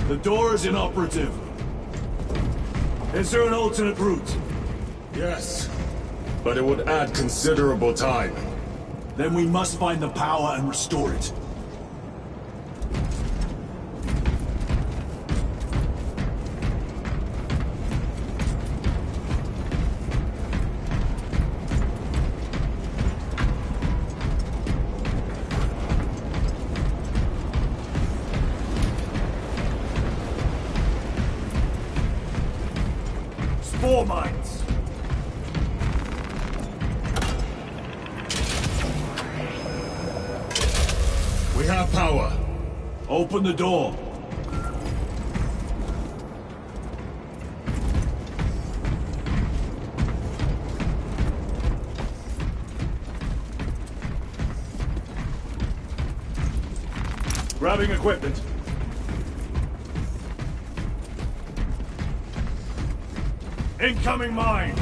The door is inoperative. Is there an alternate route? Yes, but it would add considerable time. Then we must find the power and restore it. Spore mines! We have power. Open the door. Grabbing equipment. Incoming mines!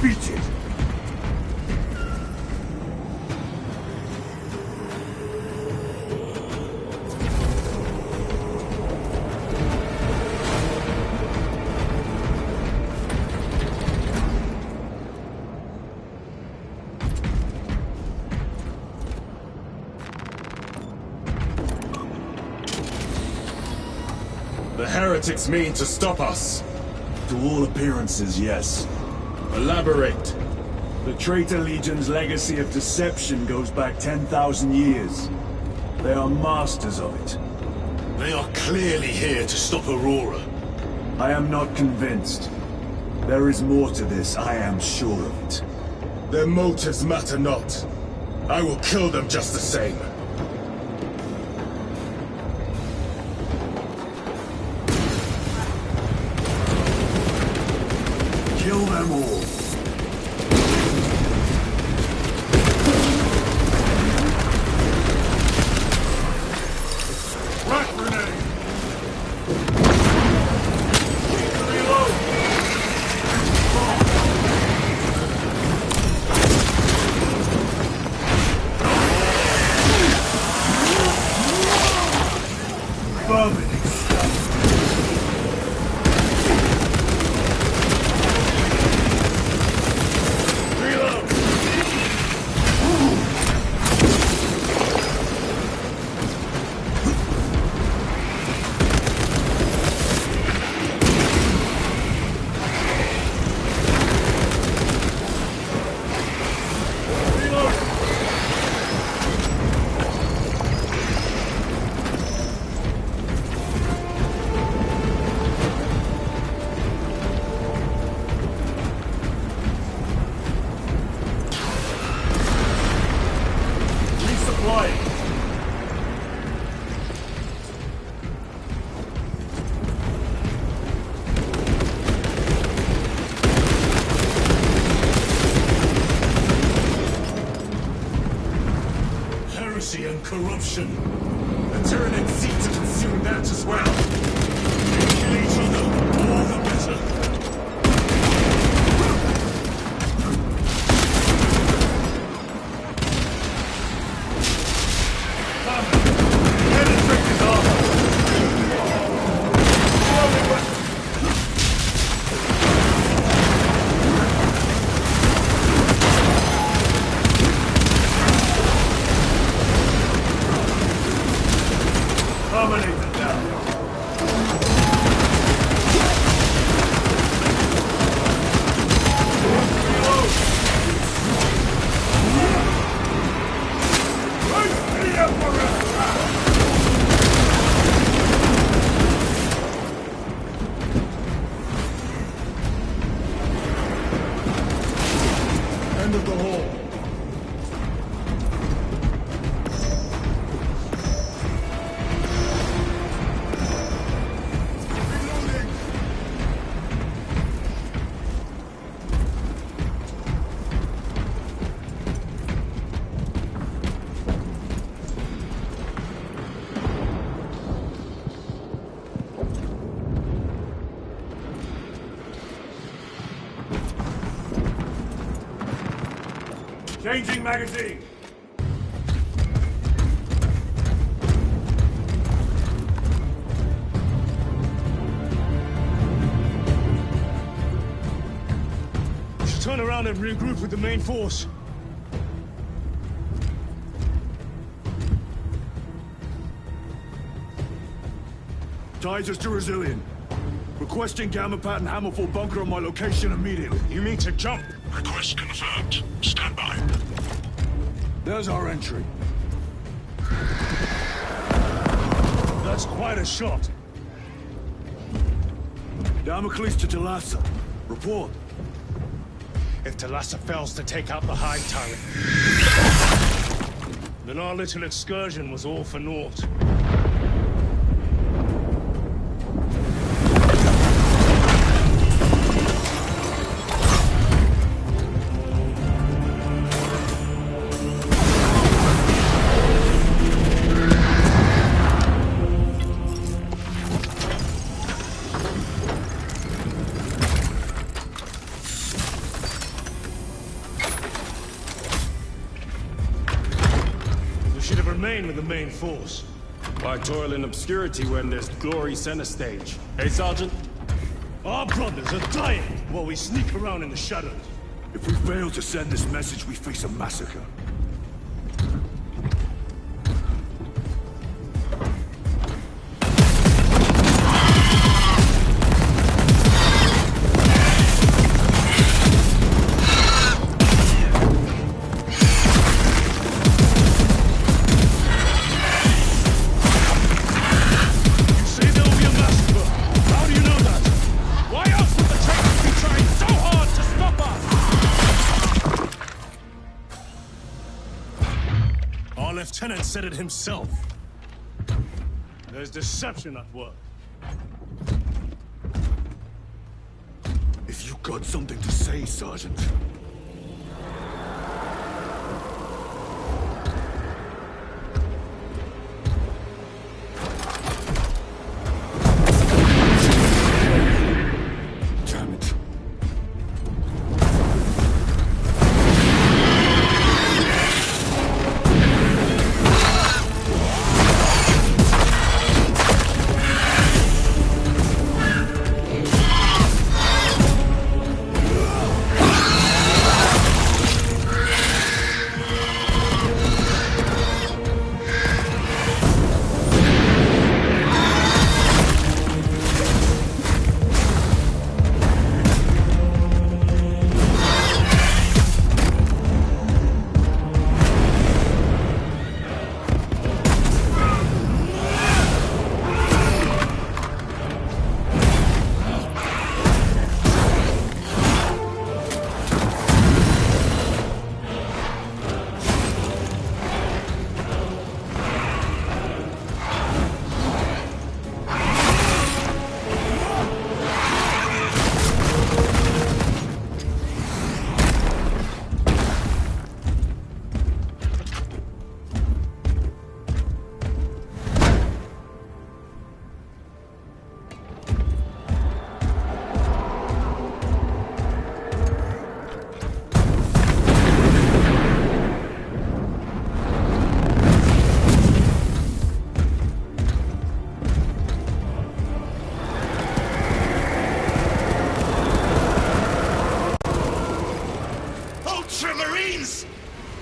Defeated! The heretics mean to stop us. To all appearances, yes. Elaborate. The Traitor Legion's legacy of deception goes back 10,000 years. They are masters of it. They are clearly here to stop Aurora. I am not convinced. There is more to this, I am sure of it. Their motives matter not. I will kill them just the same. Kill them all. Rat grenade! Reload! Vermin stuff. Heresy and corruption. The Tyranids seek to consume that as well. Kill each other, all the better. End of the hall. Changing magazine! We should turn around and regroup with the main force. Ties us to Resilient. Requesting Gamma Pat and Hammerfall bunker on my location immediately. You mean to jump? Request confirmed. Stand by. There's our entry. That's quite a shot. Damocles to Talassa. Report. If Talassa fails to take out the Hive Tyrant, then our little excursion was all for naught. With the main force. Why toil in obscurity when there's glory center stage? Hey, Sergeant? Our brothers are dying while we sneak around in the shadows. If we fail to send this message, we face a massacre. Lieutenant said it himself. There's deception at work. If you got something to say, Sergeant. Damn it.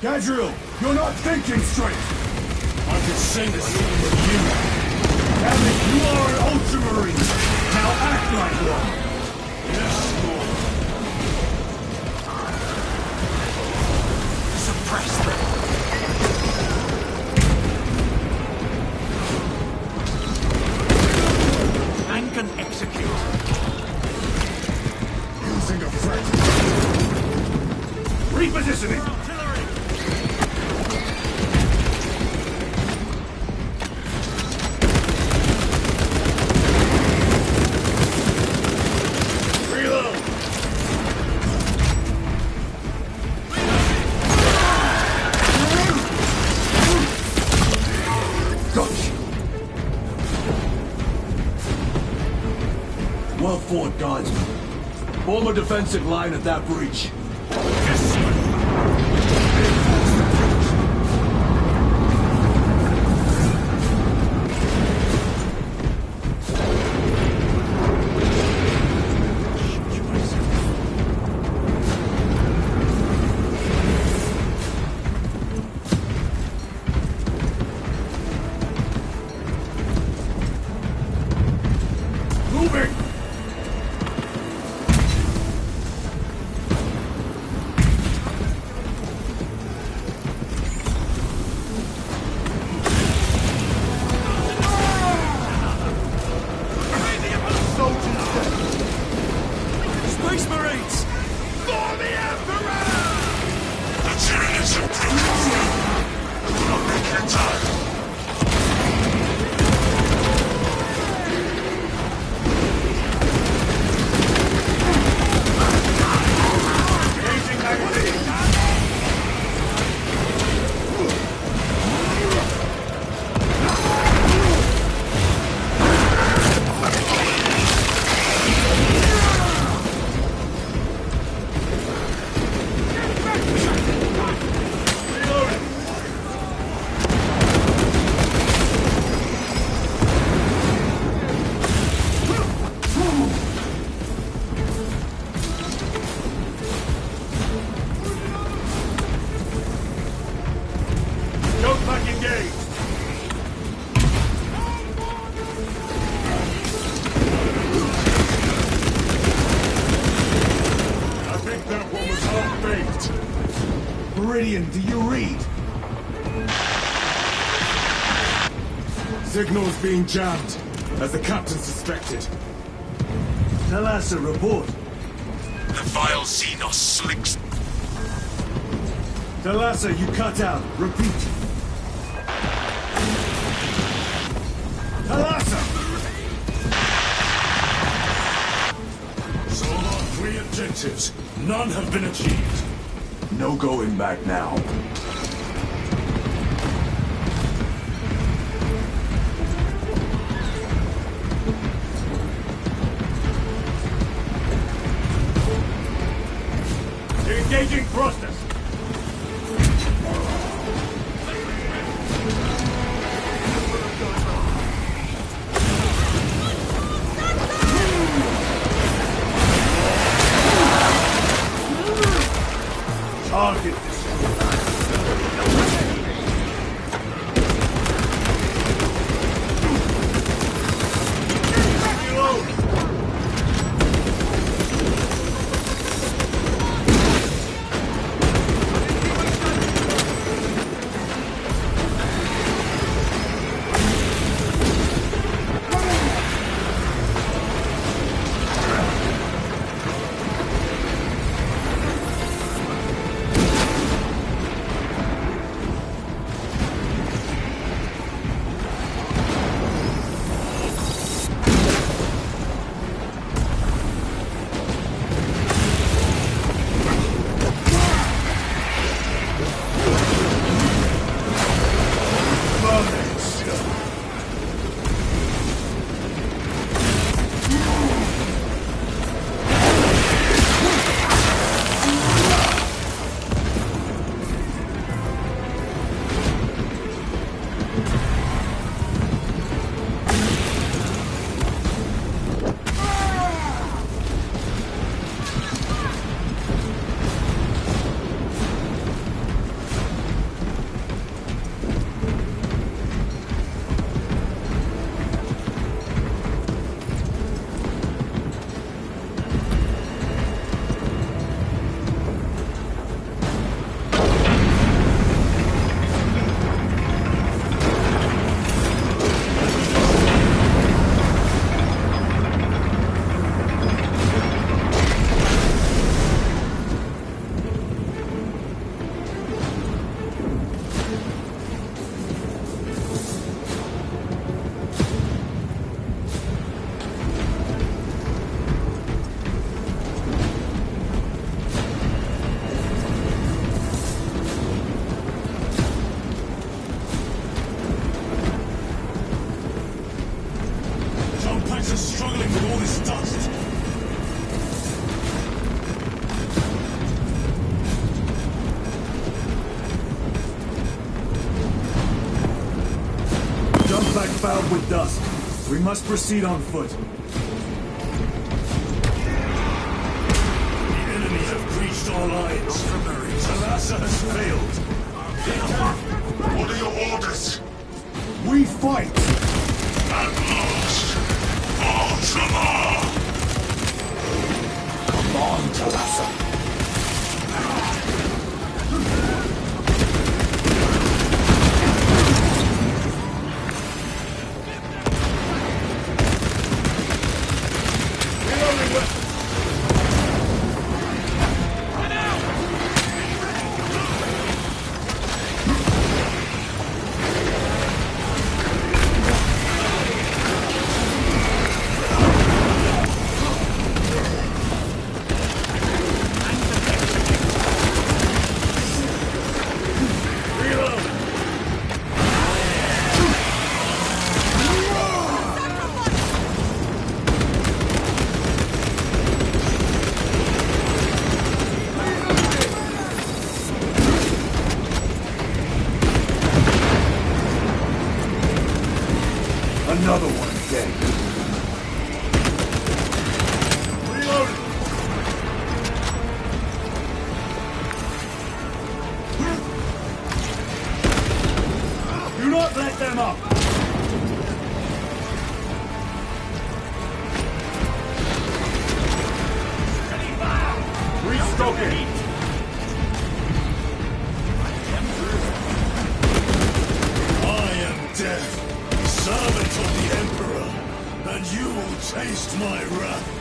Gadriel, you're not thinking straight! I could sing the song with you. Damn it, you are an Ultramarine! Now act like one! Yes, Lord. Suppress them. And can execute. Using a threat. Repositioning! Well fought, guardsmen. Form a defensive line at that breach. Yes, sir. Meridian, do you read? Signal's being jammed, as the captain suspected. Thalassa, report. The vile Xenos slinks. Thalassa, you cut out. Repeat. Thalassa! So our 3 objectives. None have been achieved. No going back now. Engaging thrusters. Target destroyed. Struggling with all this dust. Jump back fouled with dust. We must proceed on foot. The enemy have breached our lines. Thalassa has failed. What are your orders? We fight! At last! Ultramar! Come on, Thalassa. Another one dead. Reloading! Do not let them up! Restock it! Taste my wrath.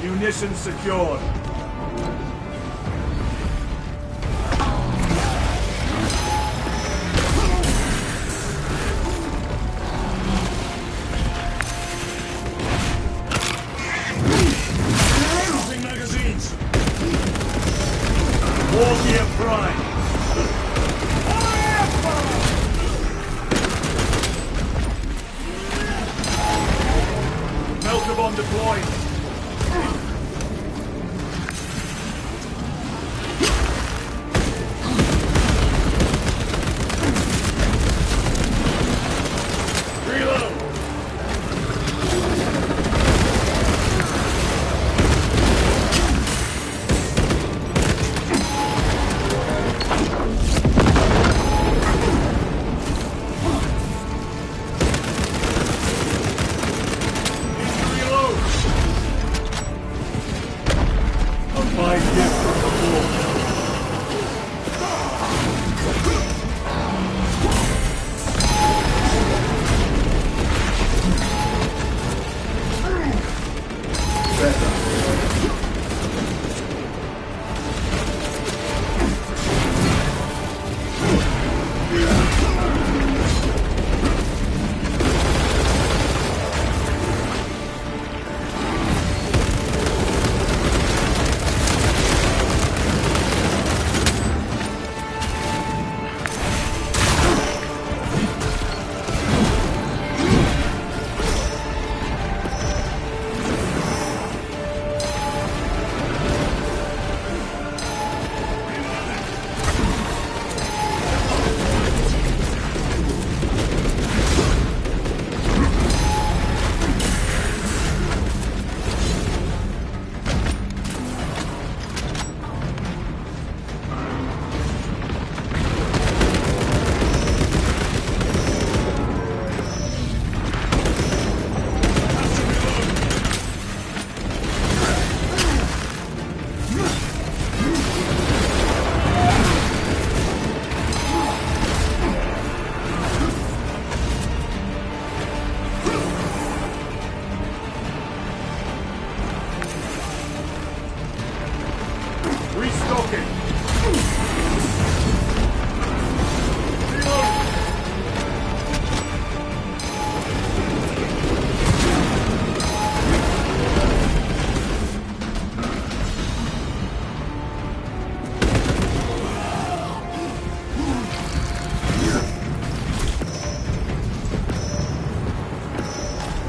Munitions secured. Using magazines. War gear prime. Melter bomb deployed.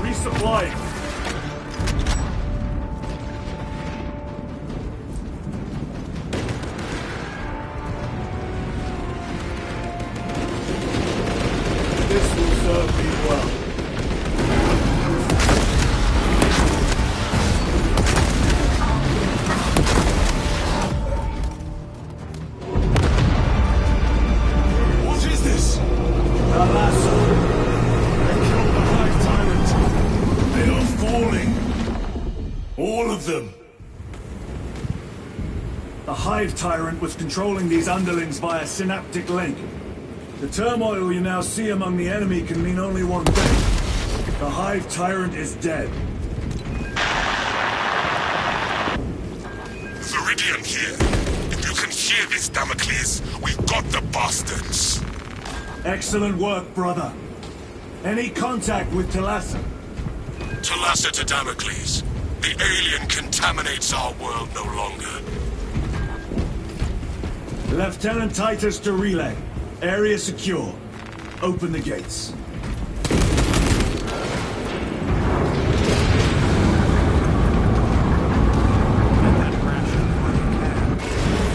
Resupplying. The Hive Tyrant was controlling these underlings via synaptic link. The turmoil you now see among the enemy can mean only one thing. The Hive Tyrant is dead. Viridian here. If you can hear this, Damocles, we've got the bastards. Excellent work, brother. Any contact with Talassa? Talassa to Damocles. The alien contaminates our world no longer. Lieutenant Titus to relay. Area secure. Open the gates.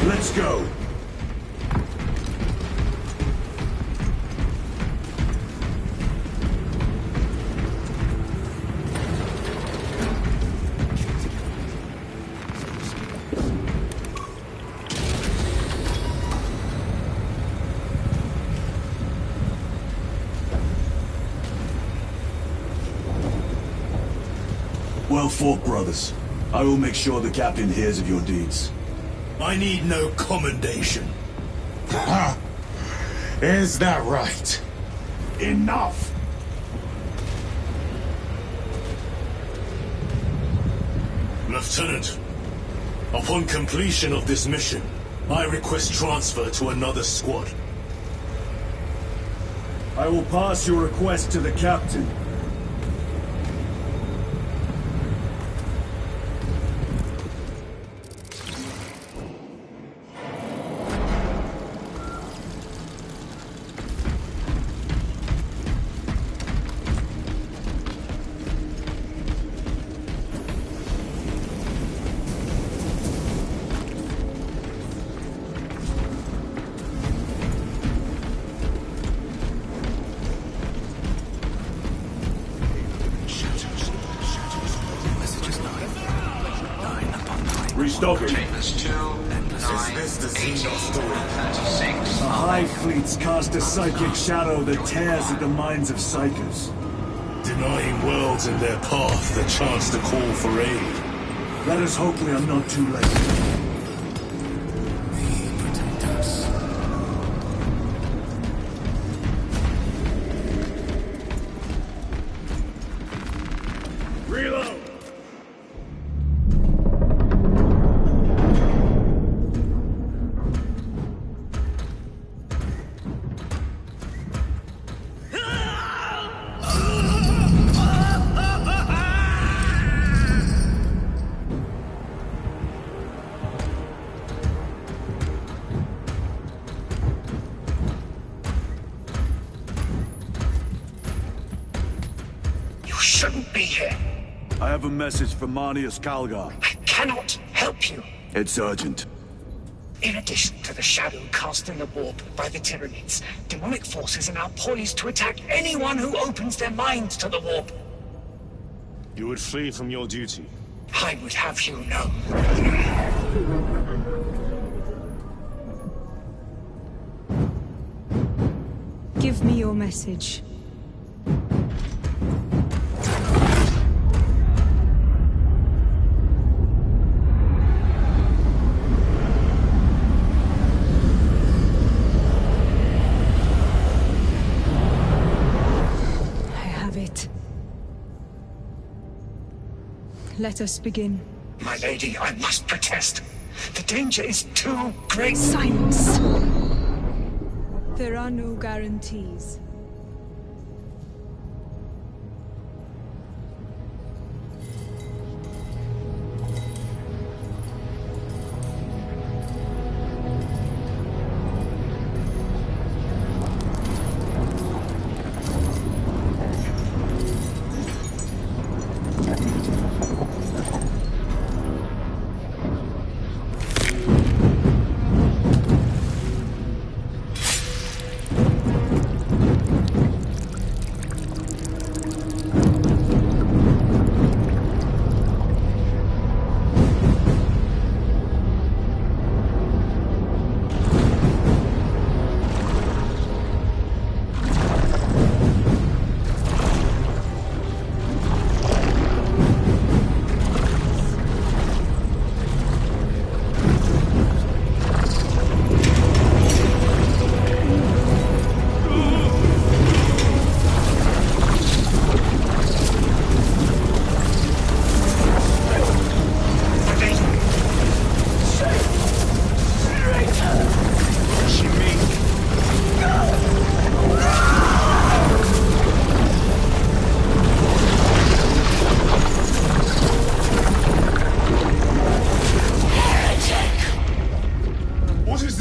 Let's go. Well fought, brothers. I will make sure the captain hears of your deeds. I need no commendation. Is that right? Enough! Lieutenant, upon completion of this mission, I request transfer to another squad. I will pass your request to the captain. Restocking. Chambers 2, 9, 18, 36. The Hive fleets cast a psychic shadow that tears at the minds of psychers. Denying worlds in their path the chance to call for aid. Let us hope we are not too late. Protect us. Reload! Shouldn't be here. I have a message from Marnius Calgar. I cannot help you. It's urgent. In addition to the shadow cast in the warp by the Tyranids, demonic forces are now poised to attack anyone who opens their minds to the warp. You would flee from your duty. I would have you know. Give me your message. Let us begin. My lady, I must protest. The danger is too great. Silence! There are no guarantees.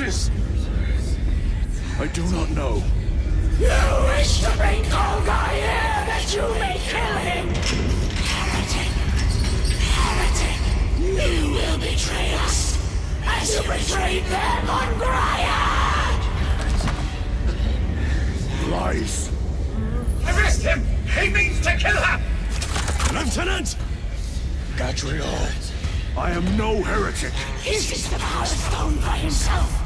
this? I do not know. You wish to bring Golgai here that you may kill him! Heretic! Heretic! You will betray us as you betrayed them on Grayad! Lies. Arrest him! He means to kill her! Lieutenant! Gadriel, I am no heretic. Is this the power stone by himself?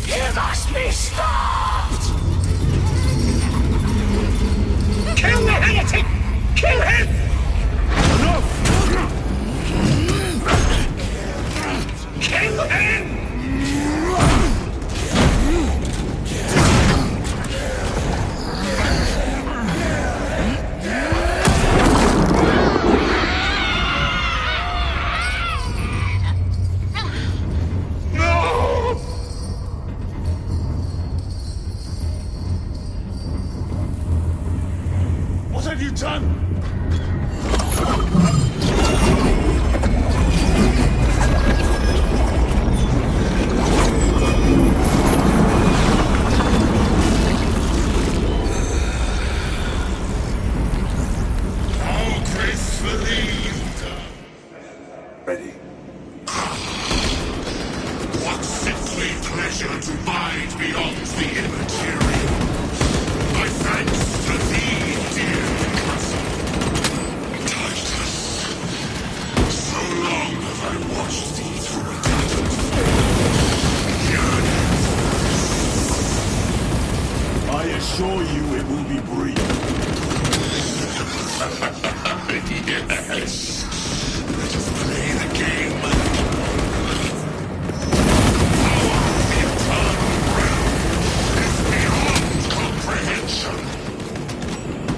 He must be stopped! Kill the heretic! Kill him! Enough! Kill him! What have you done? How gracefully you've done. Ready. What sickly pleasure to bide beyond the immaterial. My thanks to thee, dear cousin. Titus. So long have I watched thee through a tattered yearning. I assure you it will be brief. Yes. Let us play the game. Comprehension.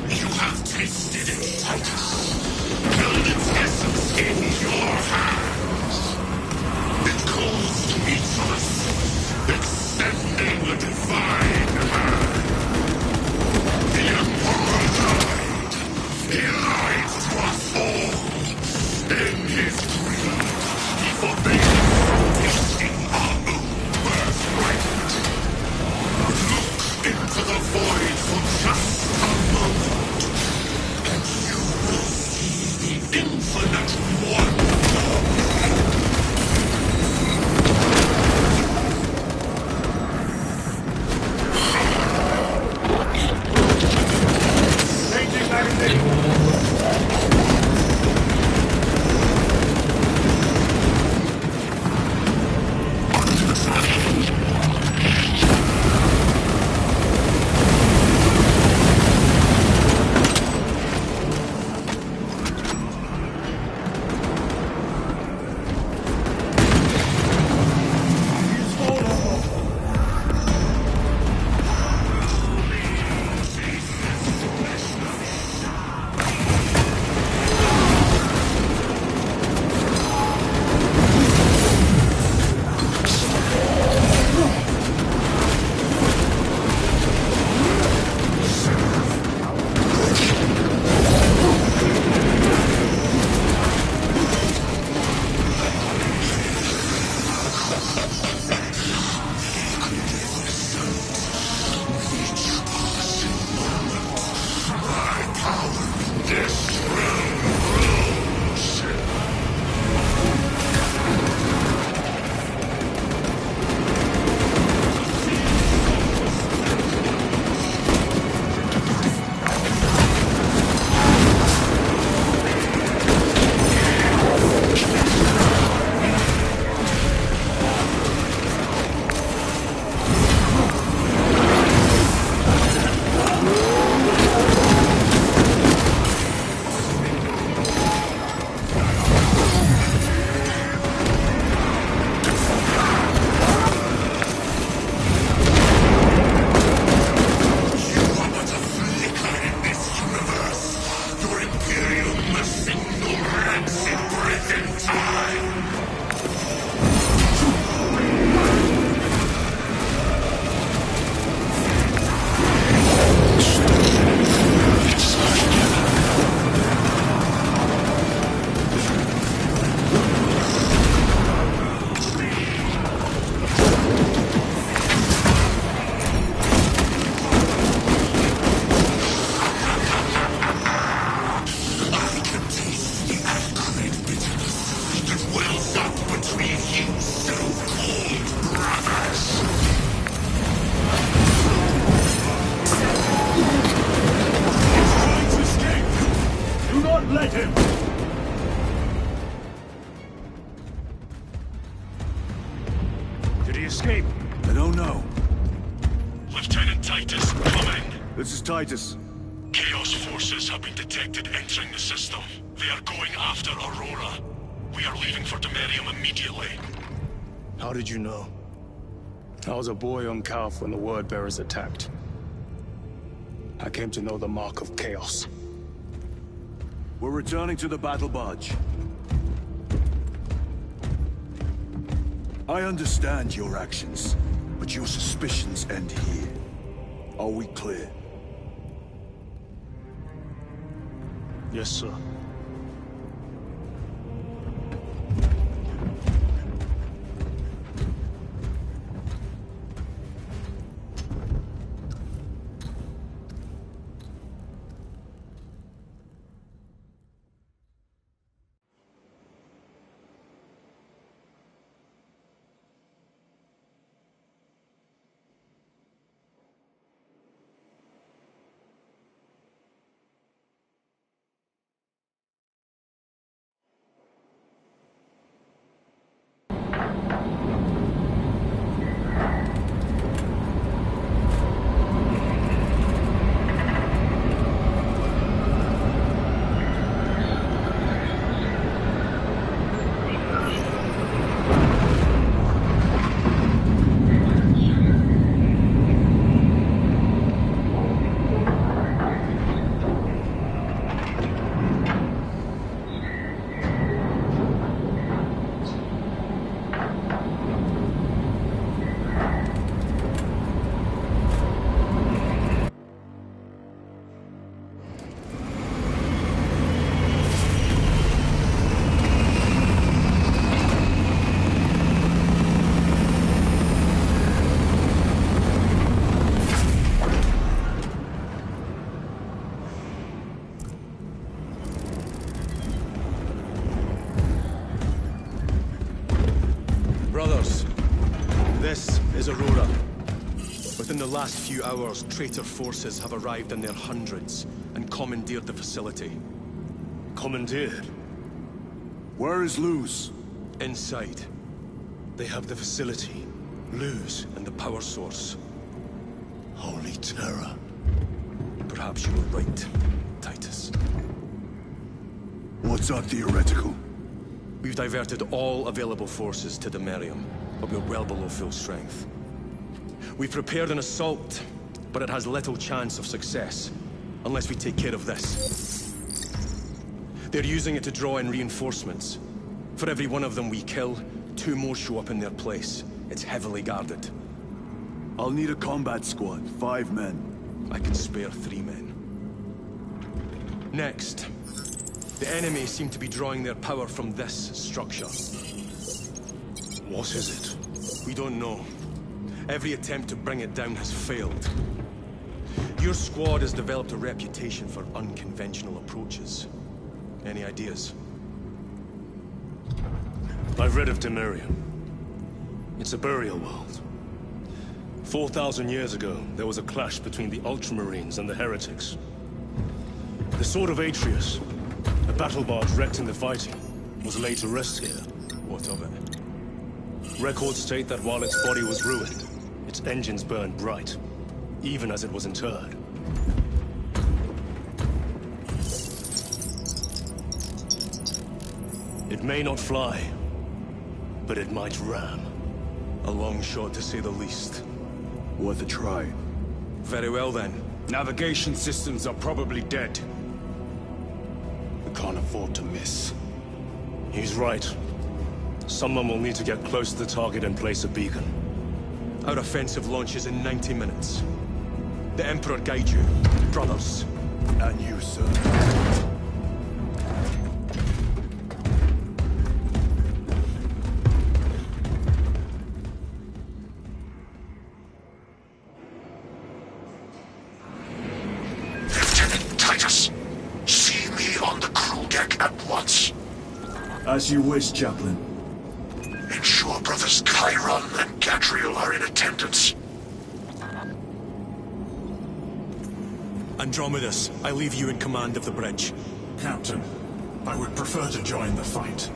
You have tasted it, Titus. Held its essence in your hands. It calls to each of us, extending a divine hand. The Emperor died. He lied to us all. In his greed, he forbade us from tasting our own birthright. Look into the void for just a moment, and you will see the infinite wonder. Changing magazine. he escape? I don't know. Lieutenant Titus, come in. This is Titus. Chaos forces have been detected entering the system. They are going after Aurora. We are leaving for Demerium immediately. How did you know? I was a boy on Calf when the Word Bearers attacked. I came to know the mark of chaos. We're returning to the battle barge. I understand your actions, but your suspicions end here. Are we clear? Yes, sir. Brothers, this is Aurora. Within the last few hours, traitor forces have arrived in their hundreds and commandeered the facility. Commandeered? Where is Luz? Inside. They have the facility, Luz, and the power source. Holy terror. Perhaps you were right, Titus. What's our theoretical? We've diverted all available forces to Demerium, but we're well below full strength. We've prepared an assault, but it has little chance of success, unless we take care of this. They're using it to draw in reinforcements. For every one of them we kill, 2 more show up in their place. It's heavily guarded. I'll need a combat squad, 5 men. I can spare 3 men. Next, the enemy seem to be drawing their power from this structure. What is it? We don't know. Every attempt to bring it down has failed. Your squad has developed a reputation for unconventional approaches. Any ideas? I've read of Demerium. It's a burial world. 4,000 years ago, there was a clash between the Ultramarines and the Heretics. The Sword of Atreus, a battle barge wrecked in the fighting, was laid to rest here. What of it? Records state that while its body was ruined, its engines burned bright, even as it was interred. It may not fly, but it might ram. A long shot, to say the least. Worth a try. Very well, then. Navigation systems are probably dead. We can't afford to miss. He's right. Someone will need to get close to the target and place a beacon. Our offensive launches in 90 minutes. The Emperor guide you, brothers. And you, sir. Lieutenant Titus, see me on the crew deck at once. As you wish, Chaplain. Ensure brothers Chiron and Gadriel are in attendance. Andromedus, I leave you in command of the bridge. Captain, I would prefer to join the fight.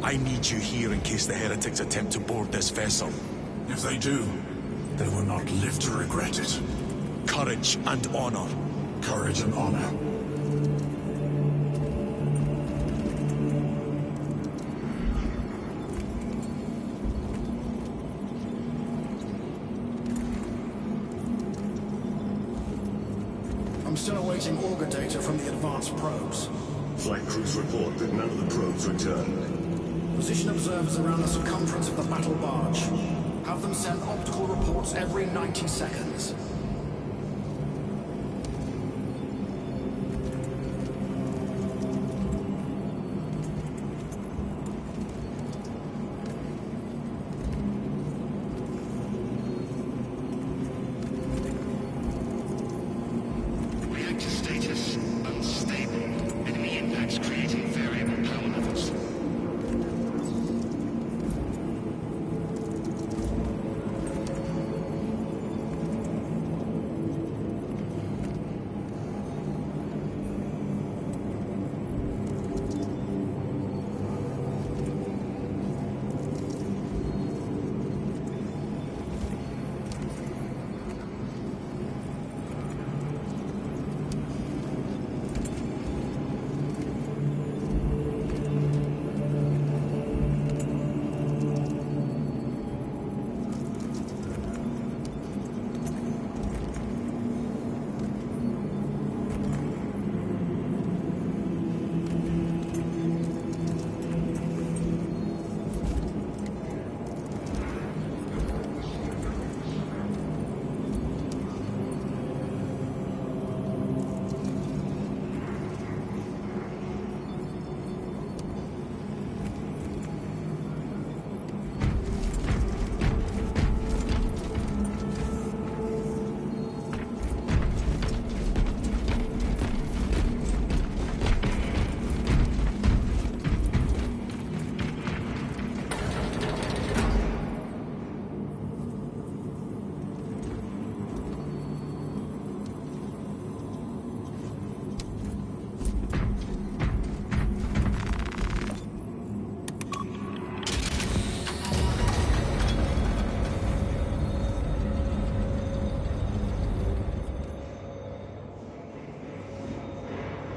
I need you here in case the heretics attempt to board this vessel. If they do, they will not live to regret it. Courage and honor. Courage and honor. I'm still awaiting auger data from the advanced probes. Flight crews report that none of the probes returned. Position observers around the circumference of the battle barge. Have them send optical reports every 90 seconds. Reactor status unstable. Enemy impacts creating variable power levels.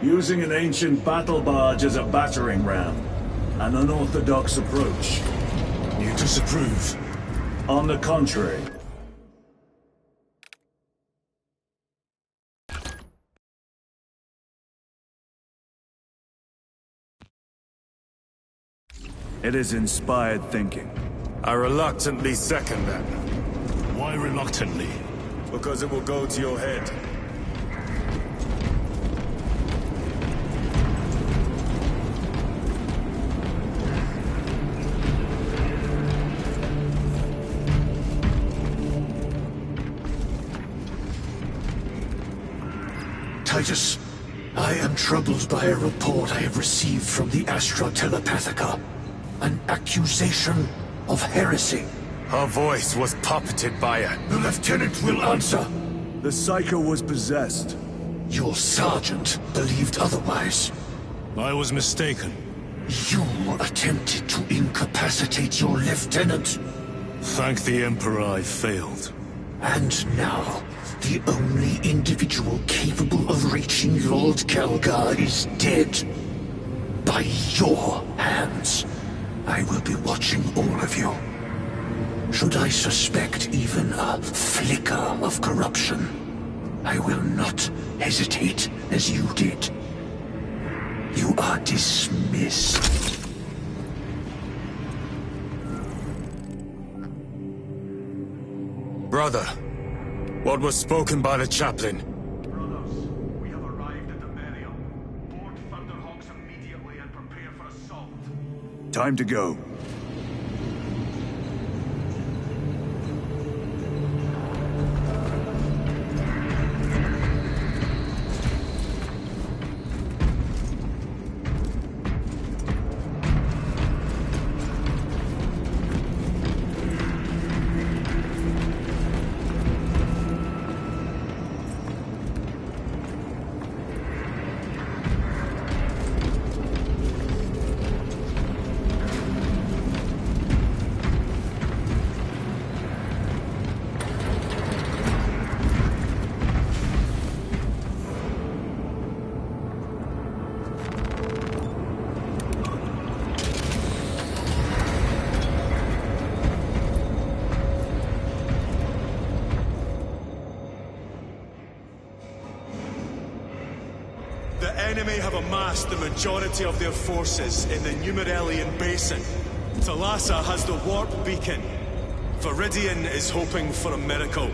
Using an ancient battle barge as a battering ram. An unorthodox approach. You disapprove? On the contrary. It is inspired thinking. I reluctantly second that. Why reluctantly? Because it will go to your head. Titus, I am troubled by a report I have received from the Astra Telepathica. An accusation of heresy. Her voice was puppeted by her. The lieutenant will answer. The Psycho was possessed. Your sergeant believed otherwise. I was mistaken. You attempted to incapacitate your lieutenant. Thank the Emperor I failed. And now, the only individual capable of reaching Lord Kelgar is dead. By your hands. I will be watching all of you. Should I suspect even a flicker of corruption, I will not hesitate as you did. You are dismissed. Brother, what was spoken by the chaplain? Brothers, we have arrived at the burial. Board Thunderhawks immediately and prepare for assault. Time to go. enemy have amassed the majority of their forces in the Numerelian Basin. Thalassa has the warp beacon. Viridian is hoping for a miracle.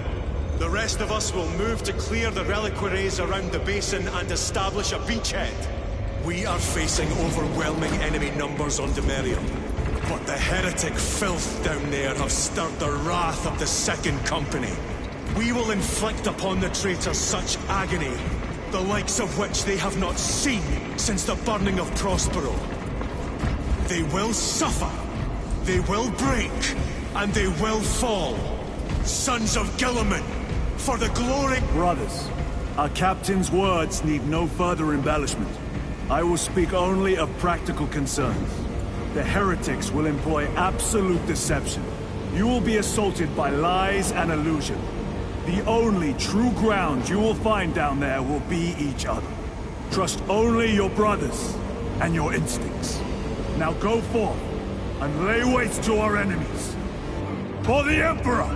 The rest of us will move to clear the reliquaries around the basin and establish a beachhead. We are facing overwhelming enemy numbers on Demerium. But the heretic filth down there have stirred the wrath of the Second Company. We will inflict upon the traitors such agony, the likes of which they have not seen since the burning of Prospero. They will suffer, they will break, and they will fall. Sons of Gilliman, for the glory— Brothers, our captain's words need no further embellishment. I will speak only of practical concerns. The heretics will employ absolute deception. You will be assaulted by lies and illusion. The only true ground you will find down there will be each other. Trust only your brothers and your instincts. Now go forth and lay waste to our enemies. For the Emperor!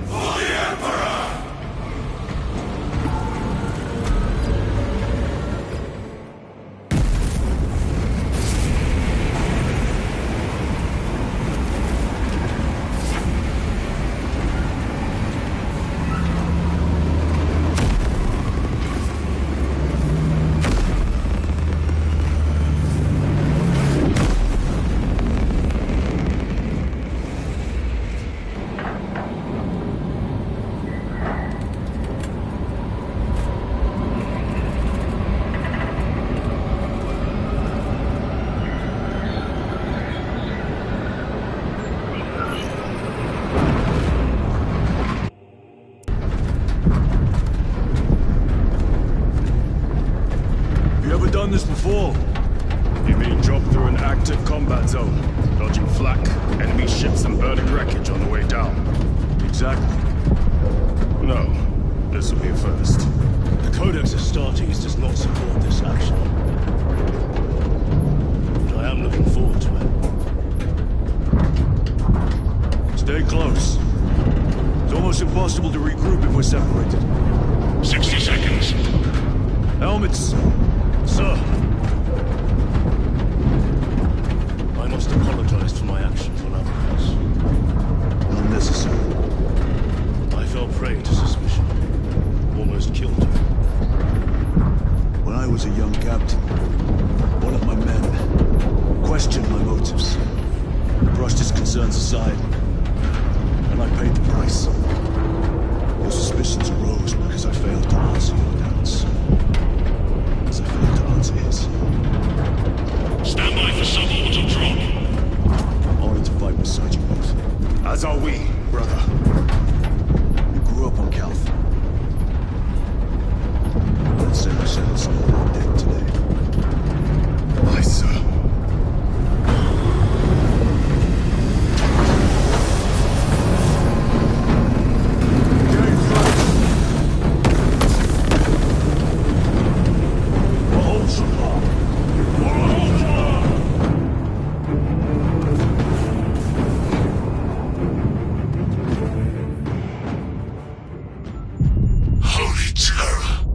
For the Emperor! Done this before. You mean drop through an active combat zone, dodging flak, enemy ships and burning wreckage on the way down? Exactly. No, this will be a first. The Codex Astartes does not support this action. But I am looking forward to it. Stay close. It's almost impossible to regroup if we're separated. 60 seconds. Helmets! Sir, I must apologize for my actions on Avernus. Unnecessary. I fell prey to suspicion. Almost killed her. When I was a young captain, one of my men questioned my motives, brushed his concerns aside, and I paid the price. Your suspicions arose because I failed to answer your doubts. As I failed to answer his. Stand by for suborbital drop. Honored to fight beside you both. As are we, brother. You grew up on Calth. Let's say we settled some of our debt today. Aye, sir. Holy terror!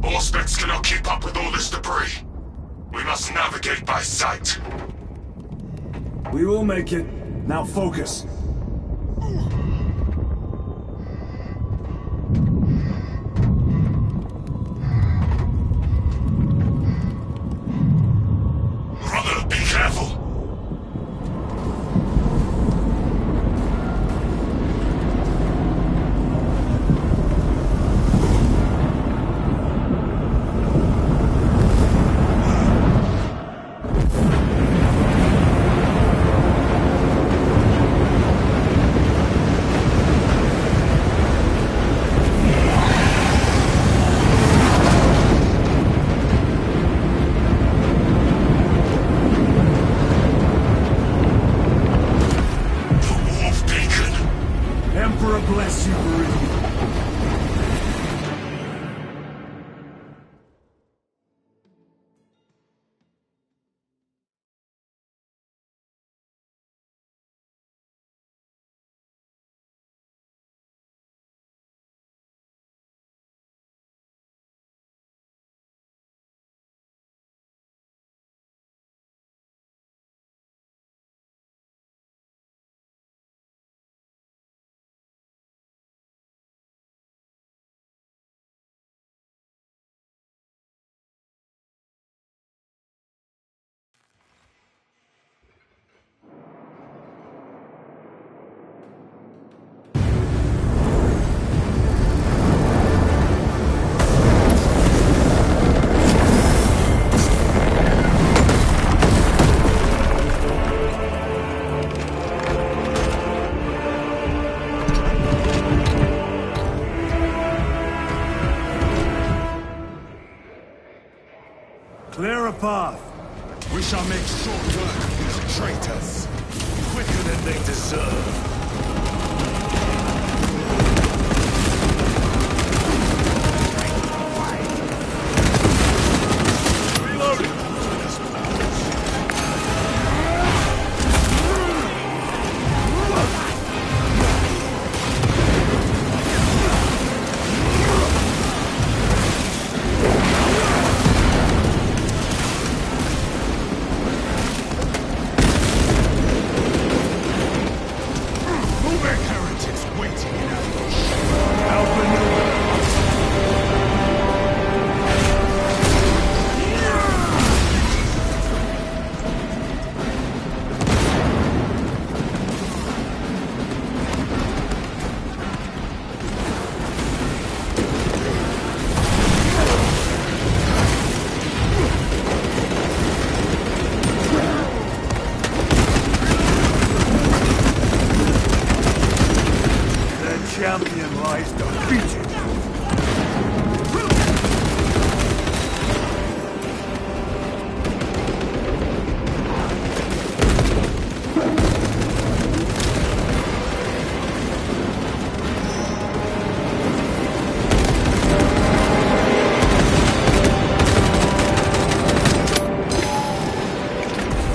Auspex cannot keep up with all this debris. We must navigate by sight. We will make it. Now focus. Brother, be careful! Emperor bless you, Viridian. path. We shall make short work of these traitors. Quicker than they deserve. Champion lies defeated.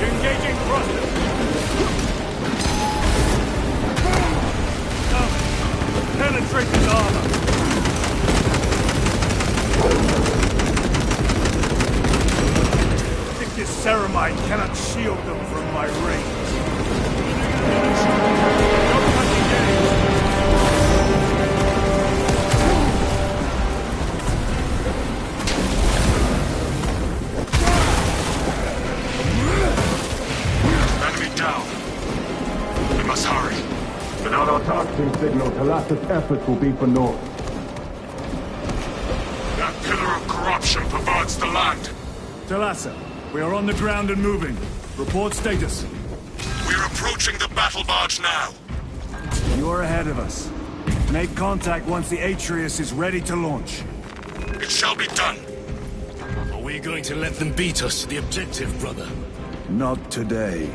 Engaging thrusters. Penetrate his armor. If this ceramide cannot shield them from my range. Enemy down. We must hurry. Without our targeting signal, Talassa's efforts will be for naught. That pillar of corruption perverts the land. Talassa, we are on the ground and moving. Report status. We're approaching the battle barge now. You are ahead of us. Make contact once the Atreus is ready to launch. It shall be done. Are we going to let them beat us to the objective, brother? Not today.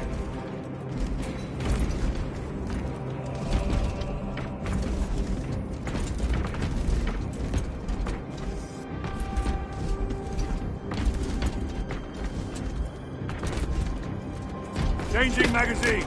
Changing magazine.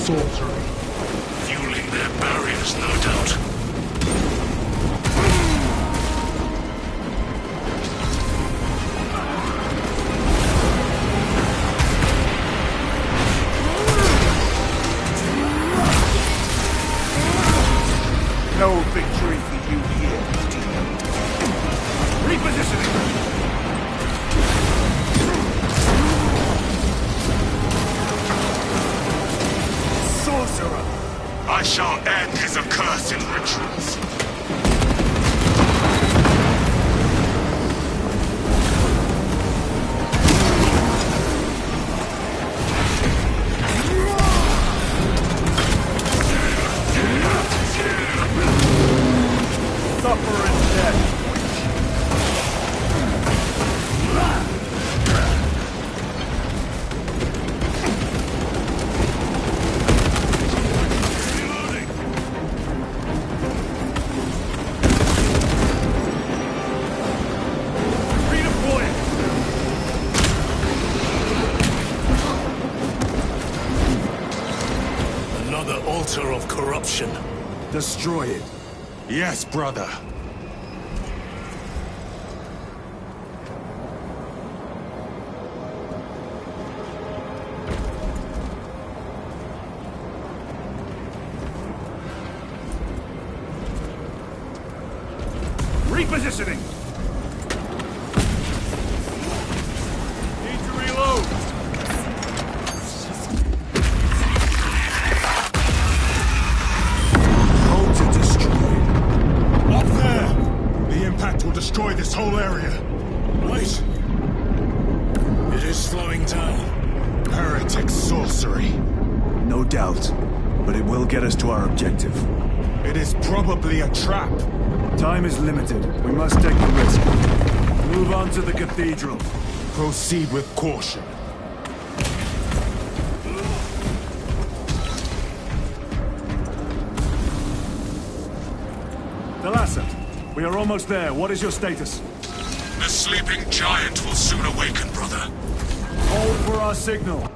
Sorcery. Fueling their barriers, no doubt. No victory for you here, demon. Repositioning! Sorcerer! I shall end his accursed rituals. Suffer in death. Another altar of corruption. Destroy it. Yes, brother. Repositioning! Need to reload! Altar destroyed. Up there! sorcery. No doubt, but it will get us to our objective. It is probably a trap. Time is limited. We must take the risk. Move on to the cathedral. Proceed with caution. Thalassa, we are almost there. What is your status? The sleeping giant will soon awaken, brother. Hold for our signal.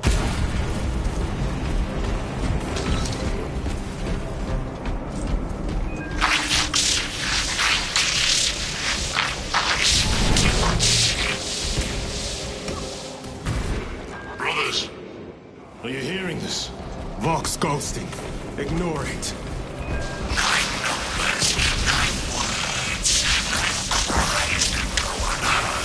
Brothers, Are you hearing this? Vox ghosting. Ignore it. 9 numbers, 9 words, 9 cries into another.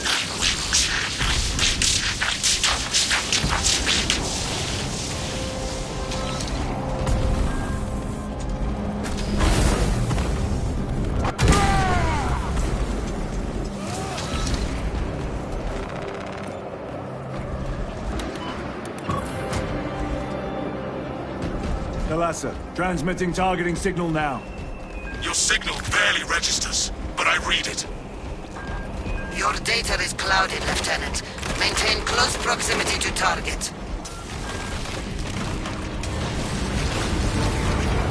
9 wings, 9 beaks, 9 stones. Thalassa, transmitting targeting signal now. Your signal barely registers, but I read it. Your data is clouded, Lieutenant. Maintain close proximity to target.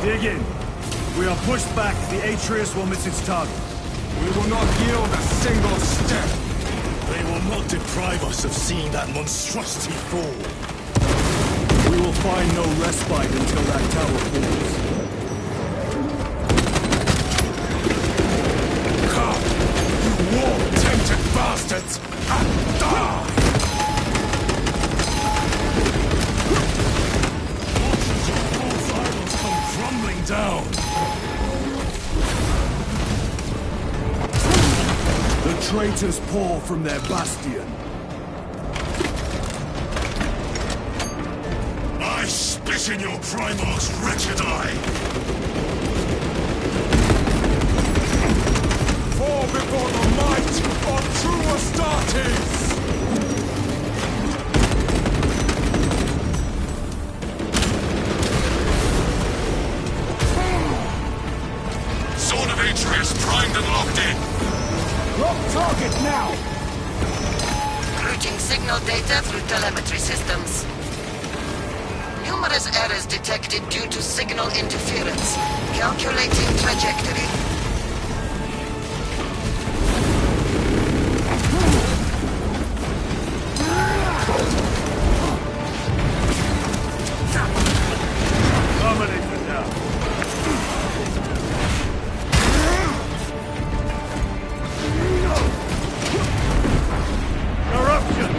Dig in. If we are pushed back, the Atreus will miss its target. We will not yield a single step. They will not deprive us of seeing that monstrosity fall. We will find no respite until that tower falls. Come, you war-tempted bastards, and die! Watch as your false idols come crumbling down. The traitors pour from their bastion. I spit in your Primarch's wretched eye! Fall before the might of true Astartes! Sword of Atreus primed and locked in! Lock target now! Routing signal data through telemetry systems. Numerous errors detected due to signal interference. Calculating trajectory. Dominate it now. Corruption!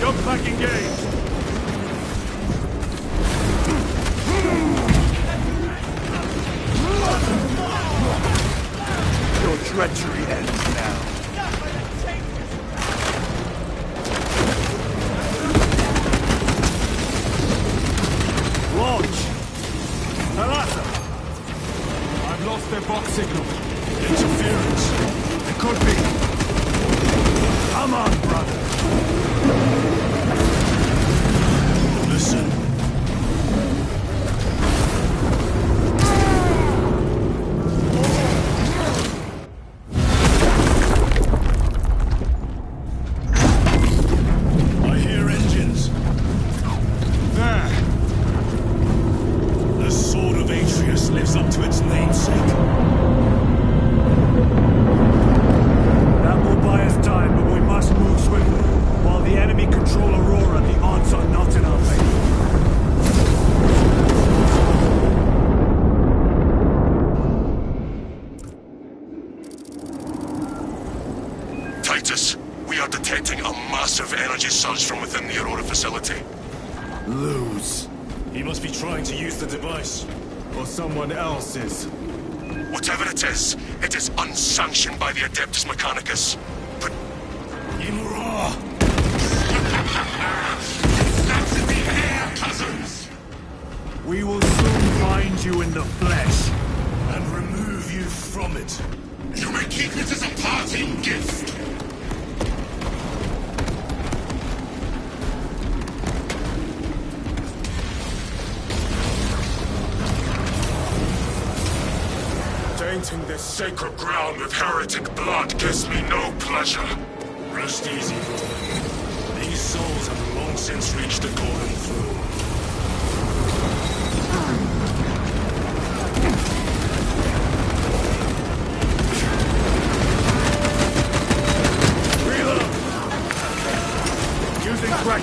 Jump back engaged! Your treachery ends now. Launch! Thalassa! I've lost their box signal. Interference. It could be. Come on, brother! Listen. I hear engines. There. The Sword of Atreus lives up to its namesake. That will buy us time, but we must move swiftly. While the enemy control Aurora, the odds are not in our favor. Titus, we are detecting a massive energy surge from within the Aurora facility. Lose. He must be trying to use the device. or someone else's? Whatever it is unsanctioned by the Adeptus Mechanicus. But... Imra! Snaps in the air, cousins! We will soon find you in the flesh. And remove you from it. You may keep it as a parting gift. Tainting this sacred ground with heretic blood gives me no pleasure. Rest easy, brother. These souls have long since reached the golden throne. Reload! Using crack.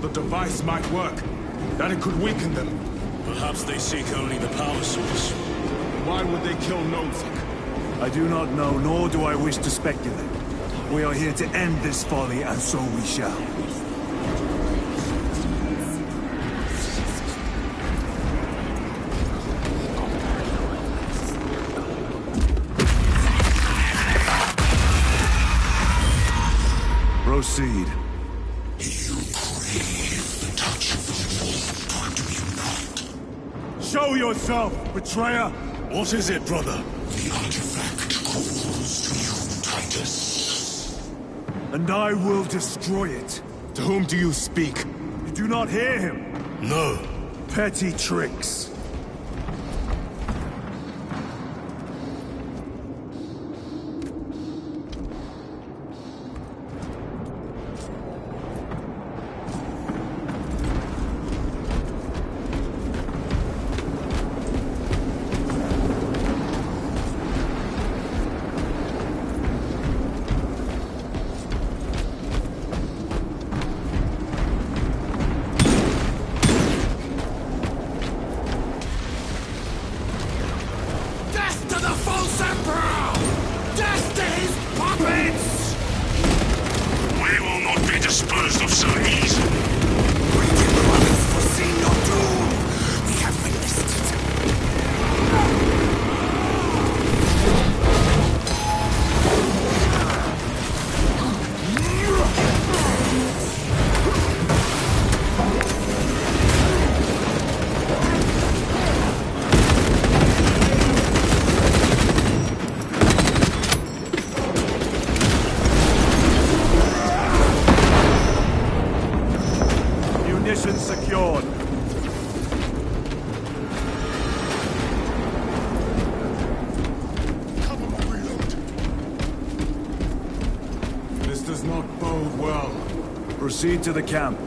The device might work, that it could weaken them. Perhaps they seek only the power source. Why would they kill Nozick? I do not know, nor do I wish to speculate. We are here to end this folly, and so we shall. Proceed. Show yourself, betrayer! What is it, brother? The artifact calls to you, Titus. And I will destroy it. To whom do you speak? You do not hear him? No. Petty tricks. Secured. This does not bode well. Proceed to the camp.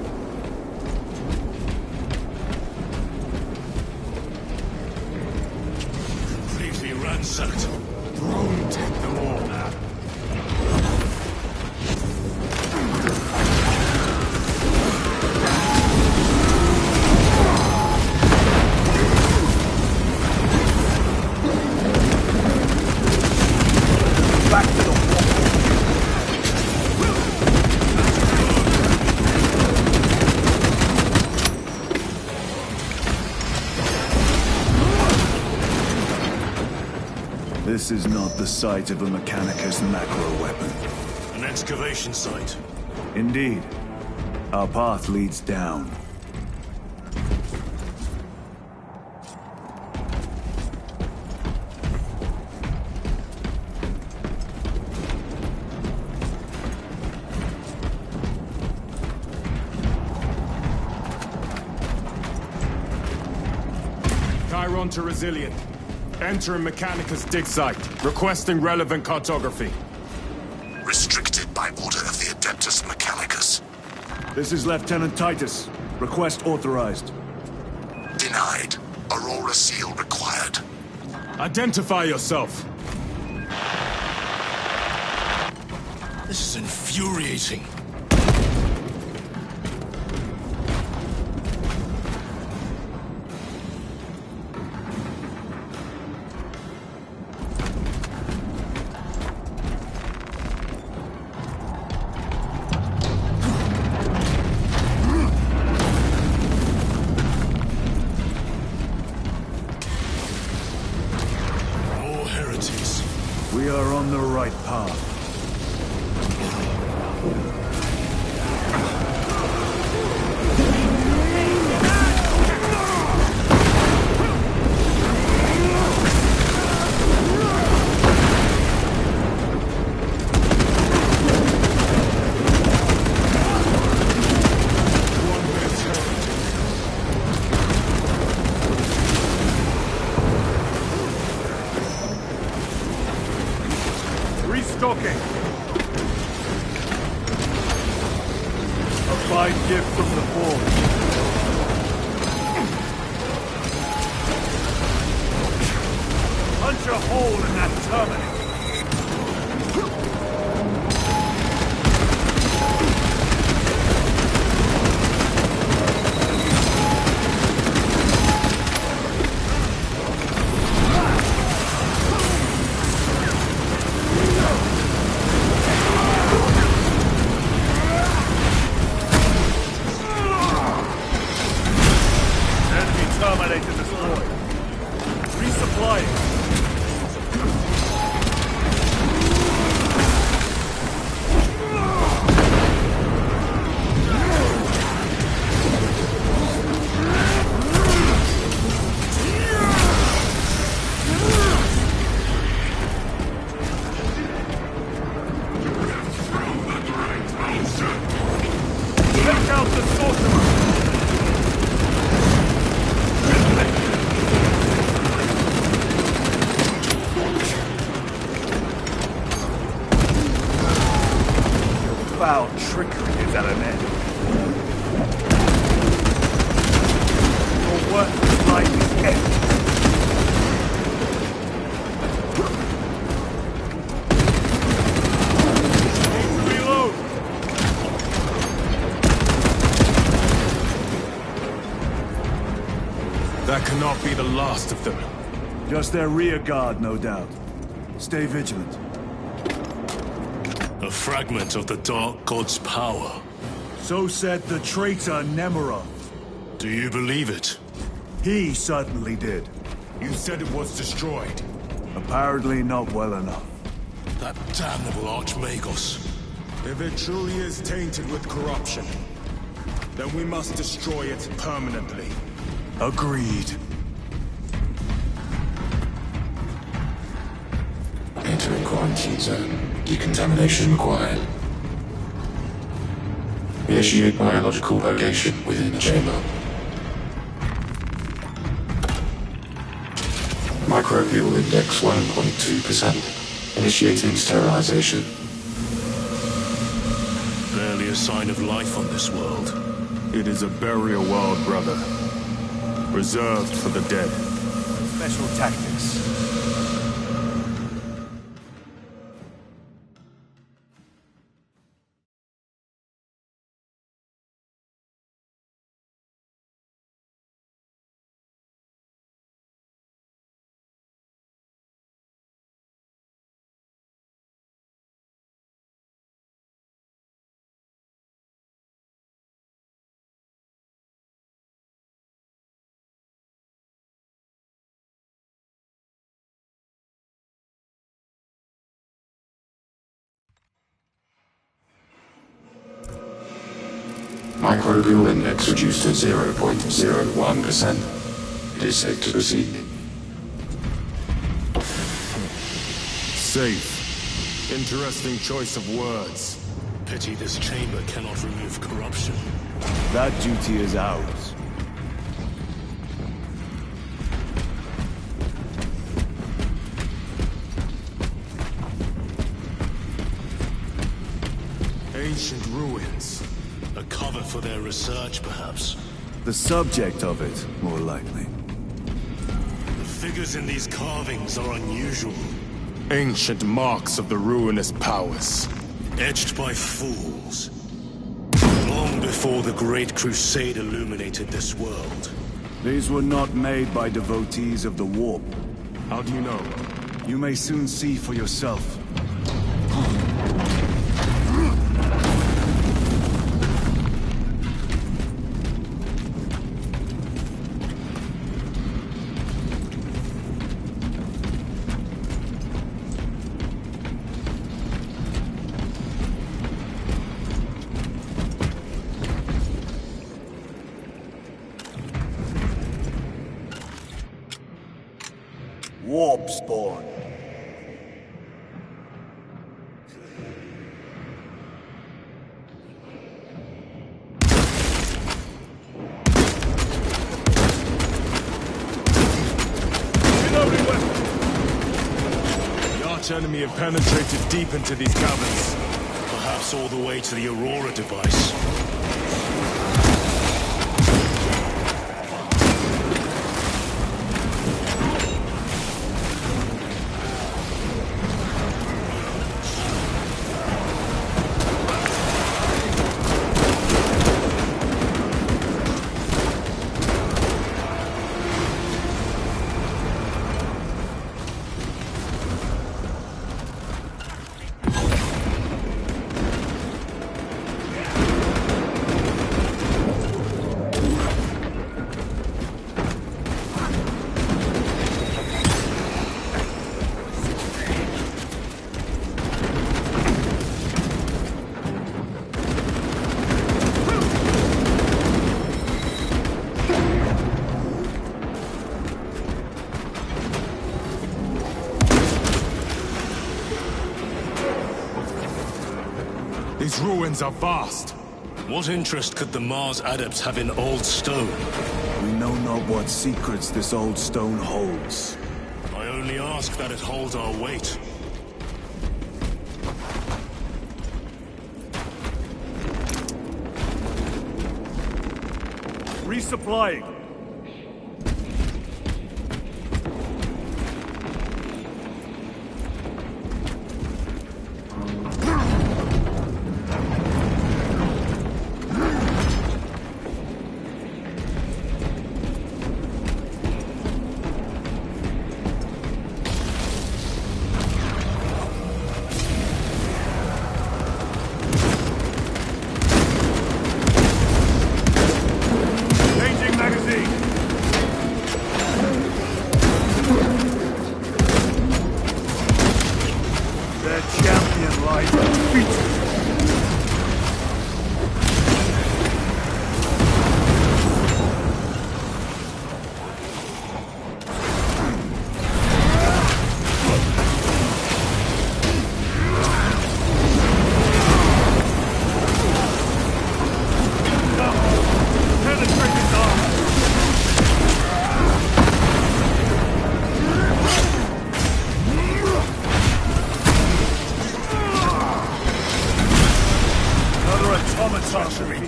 Completely ransacked. Drone take them all. This is not the site of a Mechanicus macro weapon. An excavation site. Indeed. Our path leads down. Chiron to Resilient. Entering Mechanicus dig site. Requesting relevant cartography. Restricted by order of the Adeptus Mechanicus. This is Lieutenant Titus. Request authorized. Denied. Aurora seal required. Identify yourself. This is infuriating. We are on the right path. Restocking. A fine gift from the Forge. Punch a hole in that terminal. Terminator destroyed. Resupplying. Take out the sorcerer. Foul trickery is at an end. Your worthless life is ended. Need to reload. That cannot be the last of them. Just their rear guard, no doubt. Stay vigilant. A fragment of the Dark God's power. So said the traitor Nemerov. Do you believe it? He certainly did. You said it was destroyed. Apparently not well enough. That damnable Archmagos. If it truly is tainted with corruption, then we must destroy it permanently. Agreed. Entering quarantine zone. Decontamination required. Initiate biological purgation within the chamber. Microbial index 1.2%. Initiating sterilization. Barely a sign of life on this world. It is a burial world, brother. Reserved for the dead. Special tactics. Microbial index reduced to 0.01%. It is safe to proceed. Safe. Interesting choice of words. Pity this chamber cannot remove corruption. That duty is ours. Ancient ruins. A cover for their research, perhaps. The subject of it, more likely. The figures in these carvings are unusual. Ancient marks of the ruinous powers. Etched by fools. Long before the Great Crusade illuminated this world. These were not made by devotees of the warp. How do you know? You may soon see for yourself. Warp spawn. The arch enemy have penetrated deep into these caverns. Perhaps all the way to the Aurora device. These ruins are vast. What interest could the Mars adepts have in old stone? We know not what secrets this old stone holds. I only ask that it holds our weight. Resupplying.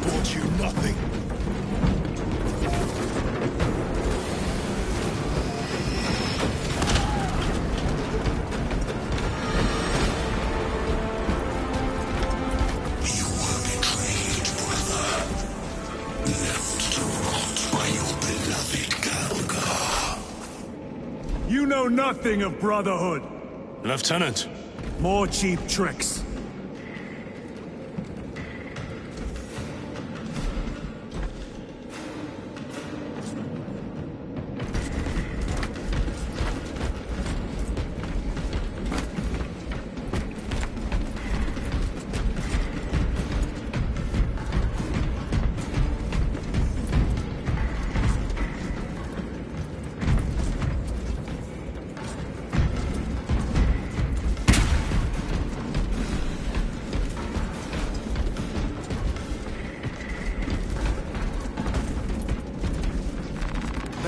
Brought you nothing. You were betrayed, brother. Left to rot by your beloved Galgar. You know nothing of Brotherhood. Lieutenant. More cheap tricks.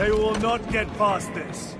They will not get past this.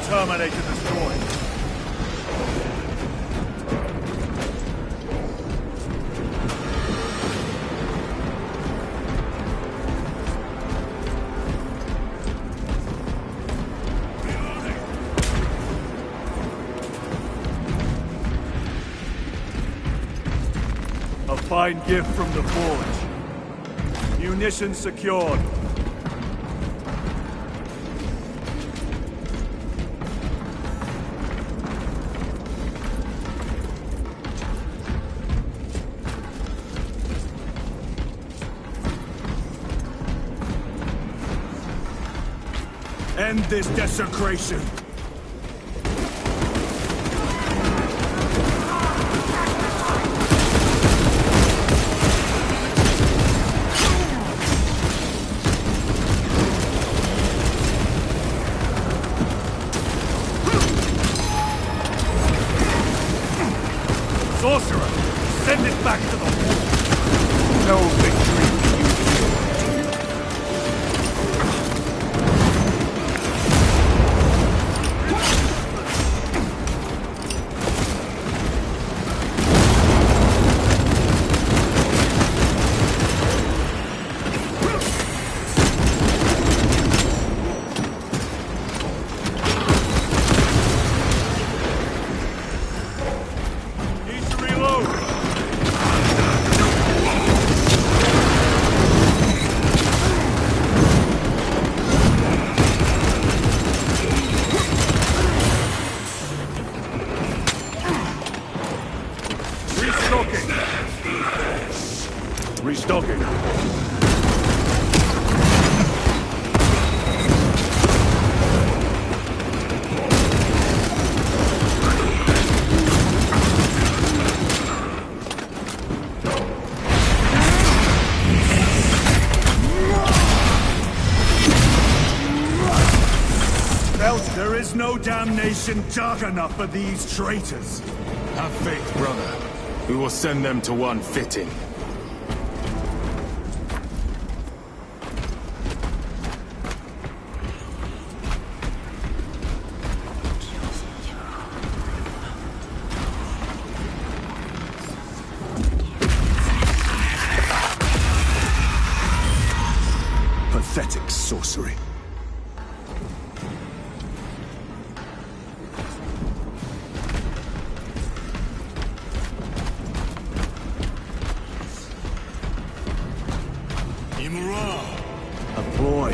Terminator destroyed. A fine gift from the Forge. Munitions secured. End this desecration! Sorcerer! Send it back to the wall! No victory! Restocking. There is no damnation dark enough for these traitors. Have faith, brother. We will send them to one fitting. Pathetic sorcery. A ploy.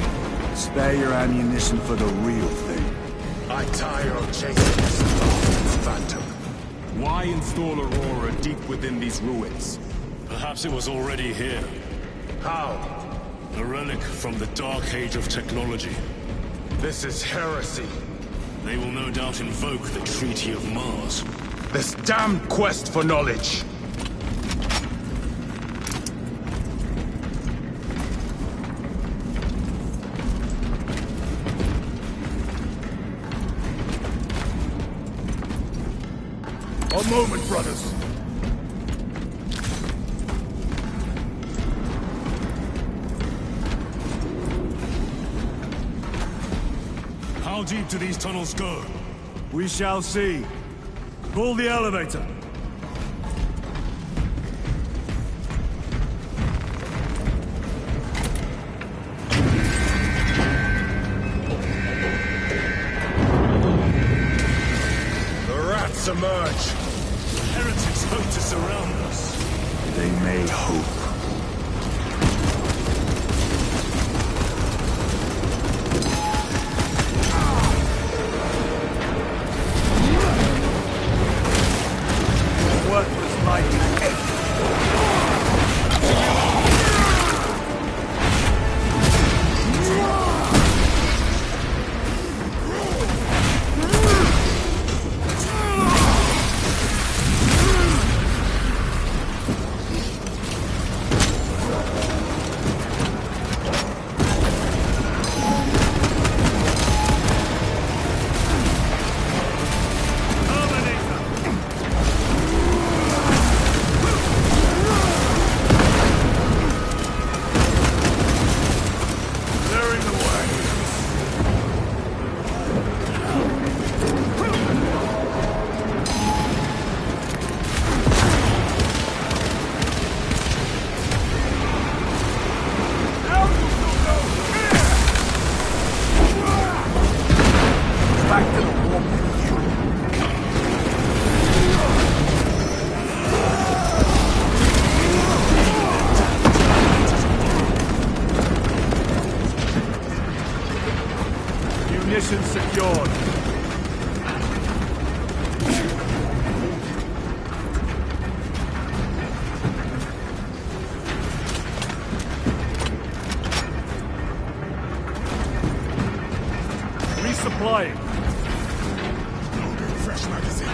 Spare your ammunition for the real thing. I tire of chasing this phantom. Why install Aurora deep within these ruins? Perhaps it was already here. How? A relic from the Dark Age of technology. This is heresy. They will no doubt invoke the Treaty of Mars. This damned quest for knowledge. A moment, brothers. How deep do these tunnels go? We shall see. Pull the elevator. The rats emerge. Heretics hope to surround us. They may hope. Worthless lightning. Mission secured. Resupplying. Fresh magazine.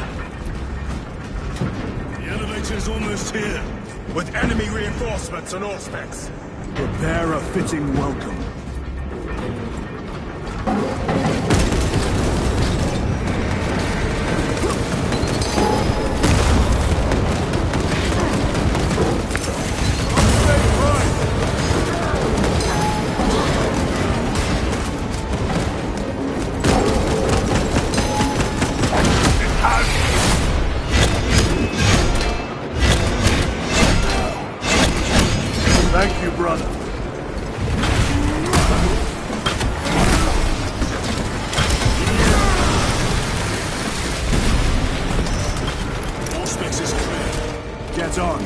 The elevator's almost here. With enemy reinforcements on all specs. Prepare a fitting welcome. Thank you, brother. All space is clear. Get on.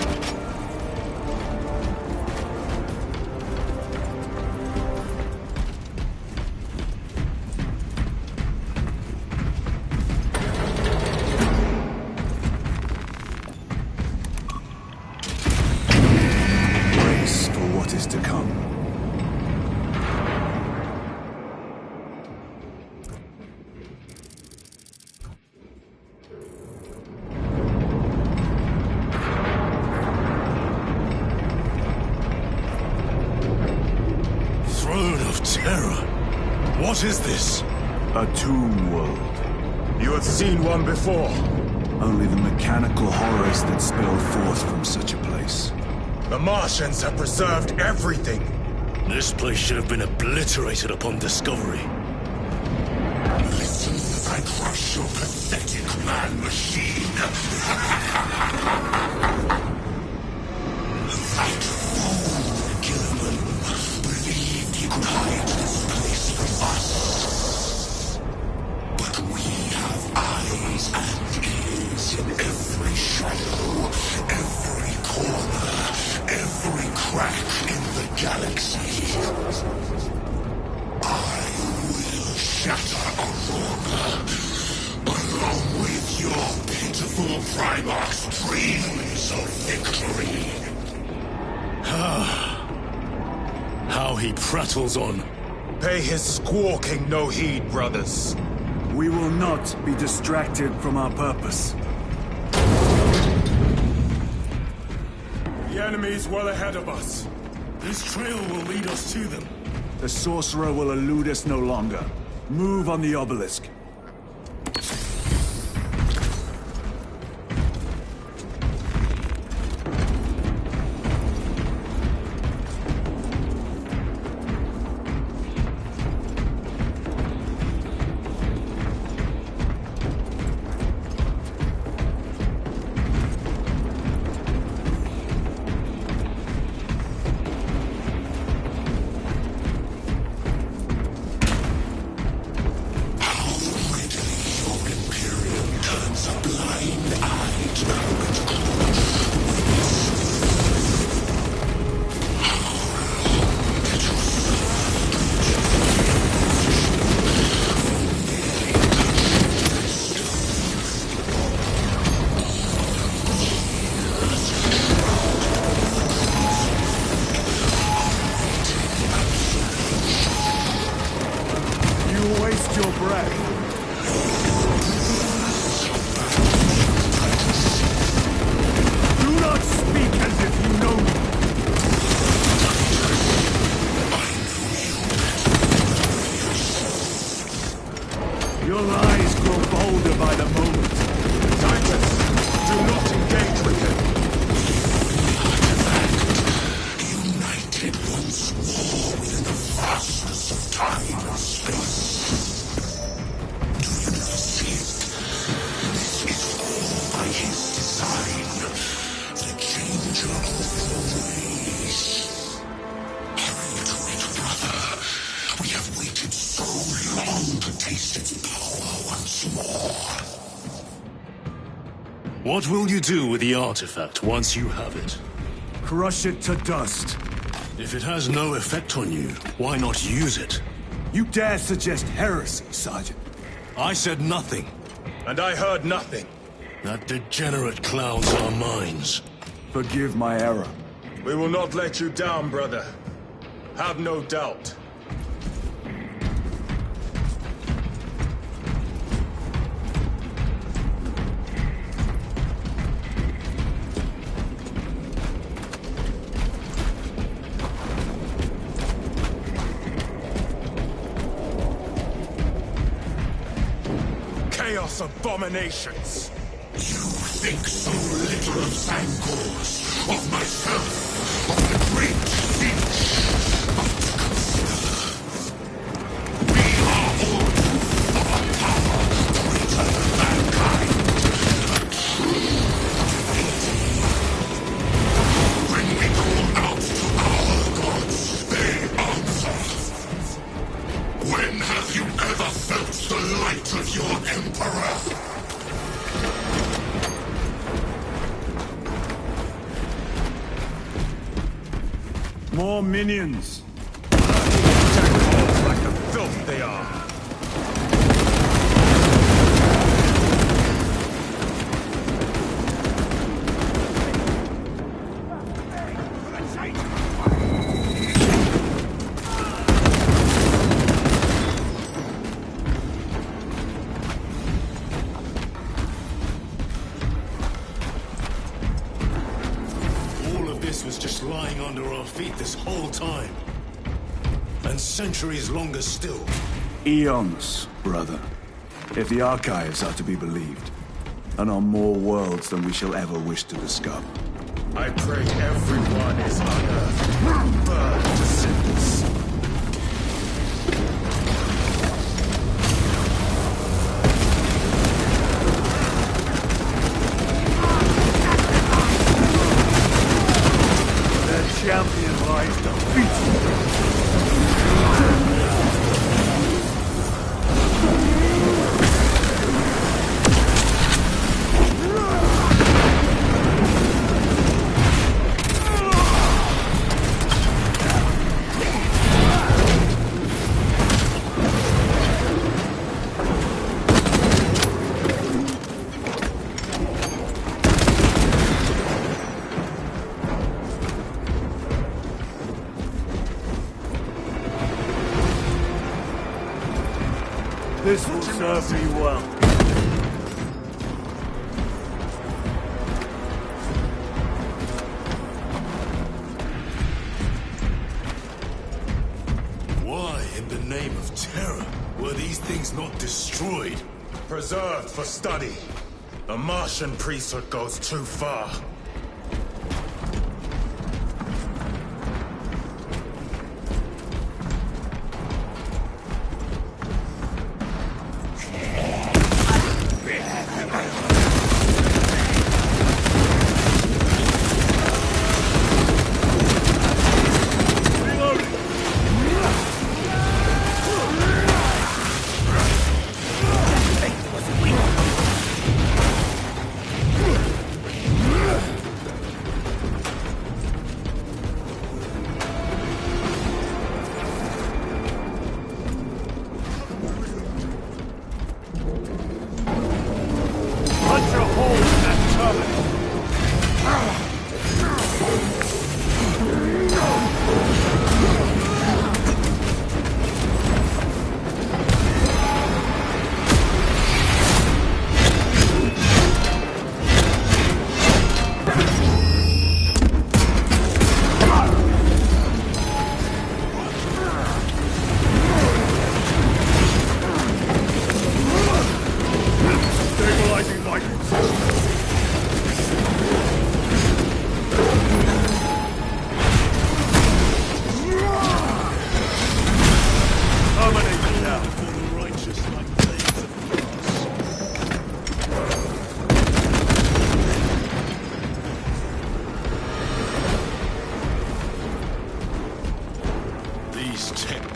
What is to come. Throne of Terror. What is this? A tomb world. You have seen one before. Only the mechanical horrors that spill forth from such a place. The Martians have preserved everything. This place should have been obliterated upon discovery. Listen as I crush your pathetic man-machine. That fool, Gilliman, believed he could hide this place from us. But we have eyes and ears in every shadow, every corner, every crack in the galaxy. I will shatter Aurora, along with your pitiful Primarch's dreams of victory. How he prattles on. Pay his squawking no heed, brothers. We will not be distracted from our purpose. The enemy's well ahead of us. This trail will lead us to them. The sorcerer will elude us no longer. Move on the obelisk. waste your breath. Do not speak as if you know me. Your lies grow bolder by the moment. Titus, do not engage with him. United once more within the vastness of time and space. Do you not see it? This is all by his design. The changer of the ways. Hurry to it, brother. We have waited so long to taste its power once more. What will you do with the artifact once you have it? Crush it to dust. If it has no effect on you, why not use it? You dare suggest heresy, Sergeant? I said nothing. And I heard nothing. That degenerate clouds our minds. Forgive my error. We will not let you down, brother. Have no doubt. Chaos abominations! You think so little of Zangors, of myself, of the great siege. But consider, we are all of a power greater than mankind. A true deity. When we call out to our gods, they answer. When have you ever felt the light of your Emperor? More minions. Jackals like the filth they are. Was just lying under our feet this whole time. And centuries longer still. Eons, brother. If the archives are to be believed. And on more worlds than we shall ever wish to discover. I pray everyone is unearthed, burned to cinders. Champion lies defeated. This will serve me well. Why, in the name of terror, were these things not destroyed? Preserved for study. The Martian priesthood goes too far.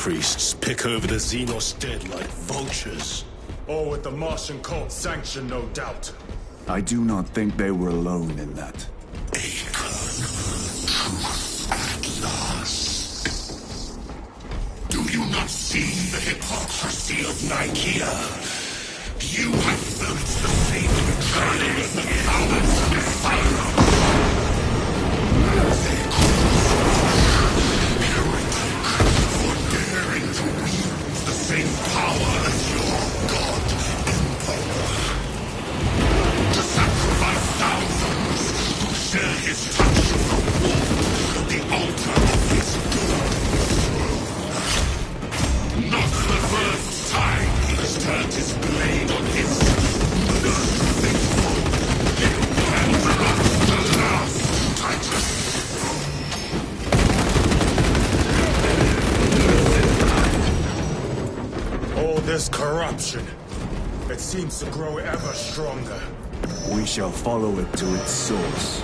priests pick over the Xenos dead like vultures. All with the Martian cult's sanction, no doubt. I do not think they were alone in that. Do you not see the hypocrisy of Nicaea? You have felt the same betrayal as the cowards of Pharaoh. Heretic, for daring to wield the same power as your god Emperor. To sacrifice thousands who share his touch of the warmth of the altar of his god. Not the first time he has turned his blade on his faithful. And not the last, Titus. All this corruption, it seems to grow ever stronger. We shall follow it to its source.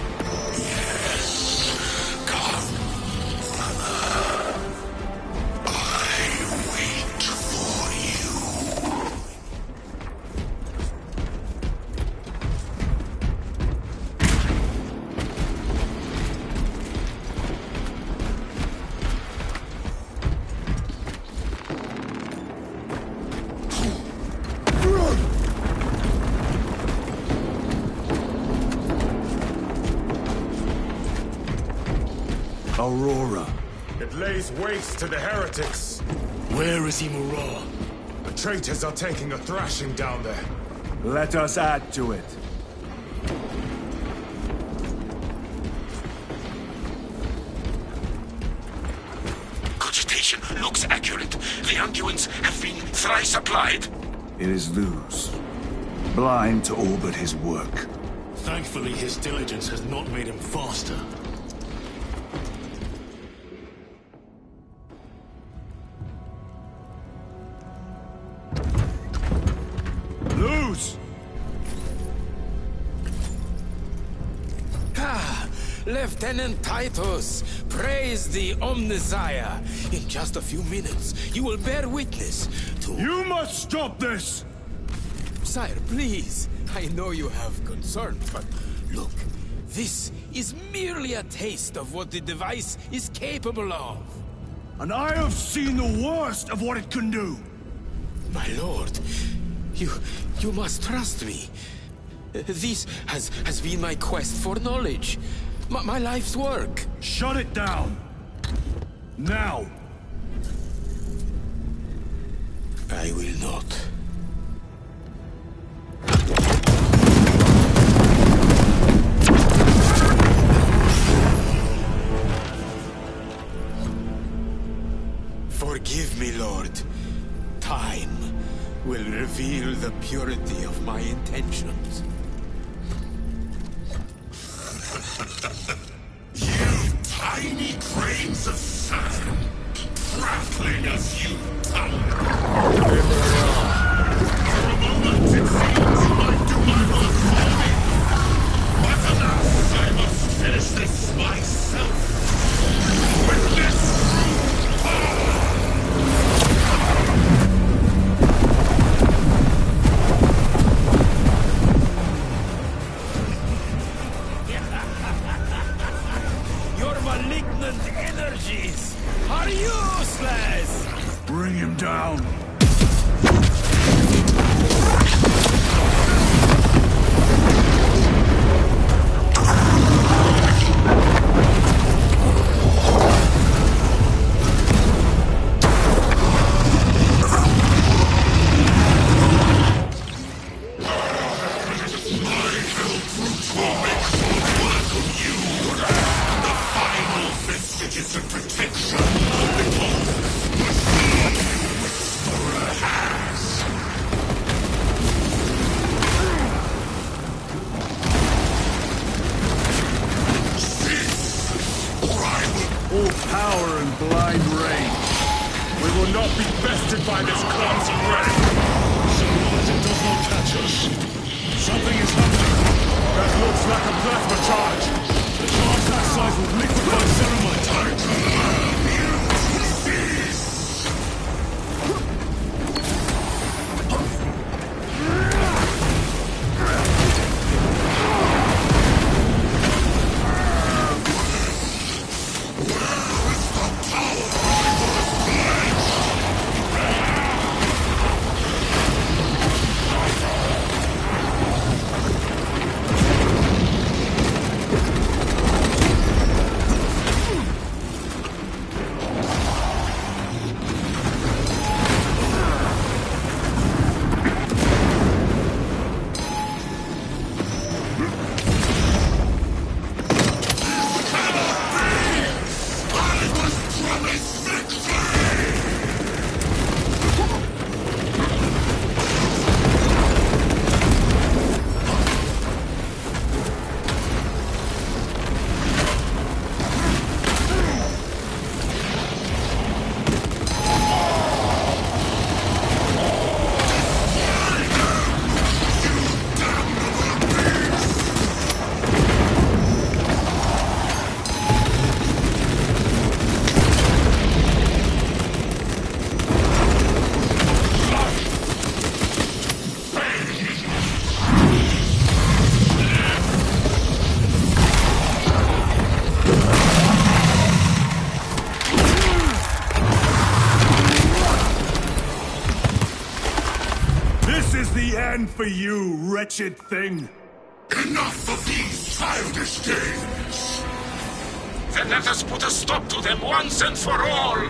Aurora. It lays waste to the heretics. Where is Imura? The traitors are taking a thrashing down there. Let us add to it. Cogitation looks accurate. The unguents have been thrice applied. It is Luz. Blind to all but his work. Thankfully, his diligence has not made him faster. Luz! Lieutenant Titus, praise the Omnissiah. In just a few minutes, you will bear witness to... You must stop this! Sire, please. I know you have concerns, but look, this is merely a taste of what the device is capable of. And I have seen the worst of what it can do! My lord, you must trust me. This has been my quest for knowledge. My life's work. Shut it down! Now! I will not. Forgive me, Lord. Time will reveal the purity of my intentions. You tiny grains of sand, prattling as you tongue. For a moment it seems you might do my work for me. But alas, I must finish this myself. With this energies are useless! Bring him down! again for you, wretched thing! Enough of these childish games! Then let us put a stop to them once and for all!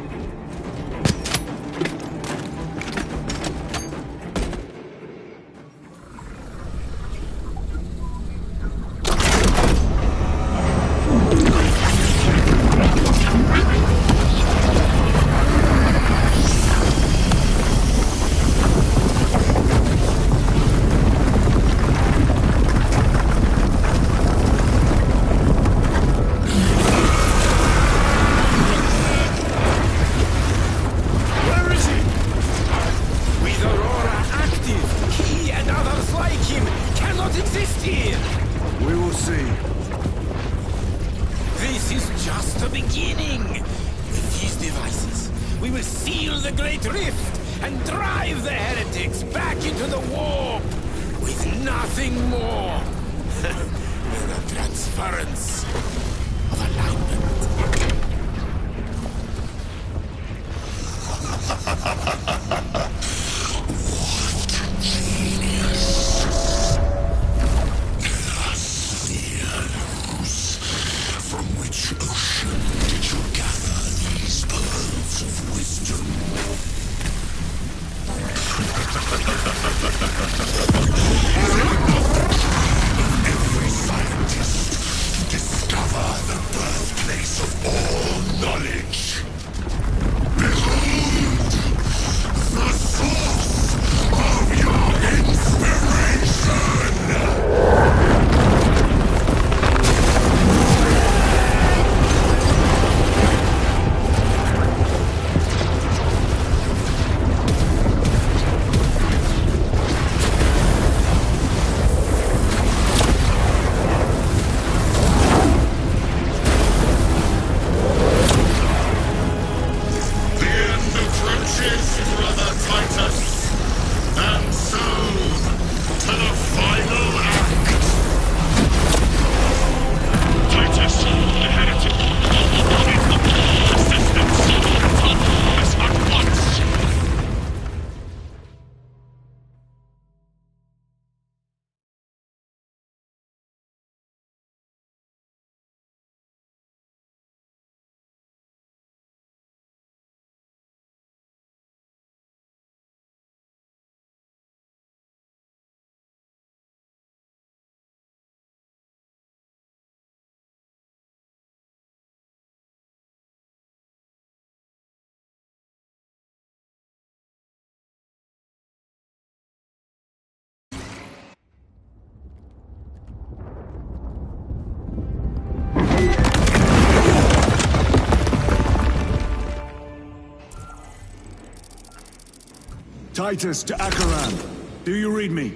Titus to Acheran. Do you read me?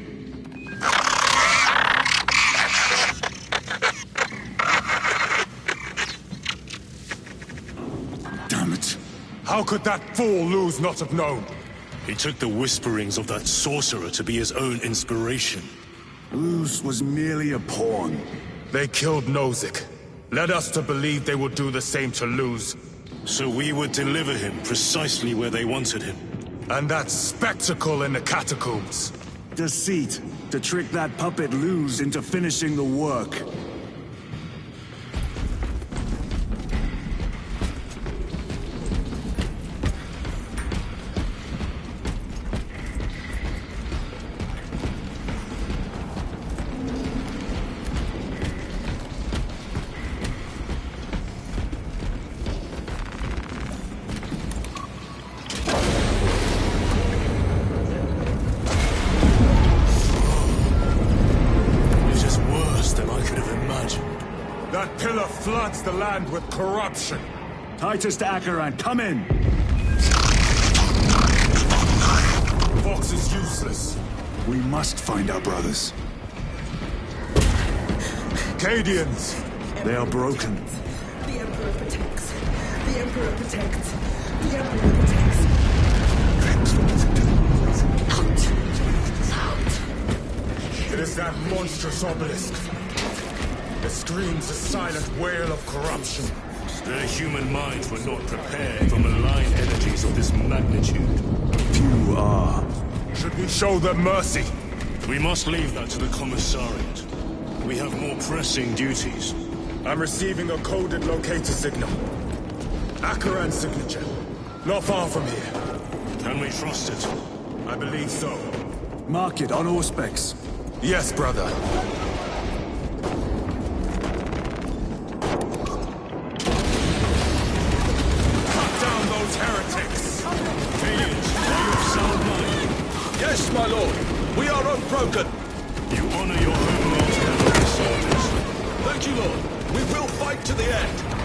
Damn it. How could that fool Luz not have known? He took the whisperings of that sorcerer to be his own inspiration. Luz was merely a pawn. They killed Nozick. Led us to believe they would do the same to Luz. So we would deliver him precisely where they wanted him. And that spectacle in the catacombs. Deceit, to trick that puppet Luz into finishing the work. Floods the land with corruption. Titus to Acheran, come in! Fox is useless. We must find our brothers. Cadians! They are broken. The Emperor protects. The Emperor protects. The Emperor protects. Out! It is that monstrous obelisk. It screams a silent wail of corruption. Their human minds were not prepared for malign energies of this magnitude. Few are. Should we show them mercy? We must leave that to the Commissariat. We have more pressing duties. I'm receiving a coded locator signal. Akaran's signature. Not far from here. Can we trust it? I believe so. Mark it on Auspex. Yes, brother. Cut down those heretics! Aliens, are you of sound mind? Yes, my lord. We are unbroken. You honor your homeworld's cavalry soldiers. Thank you, lord. We will fight to the end.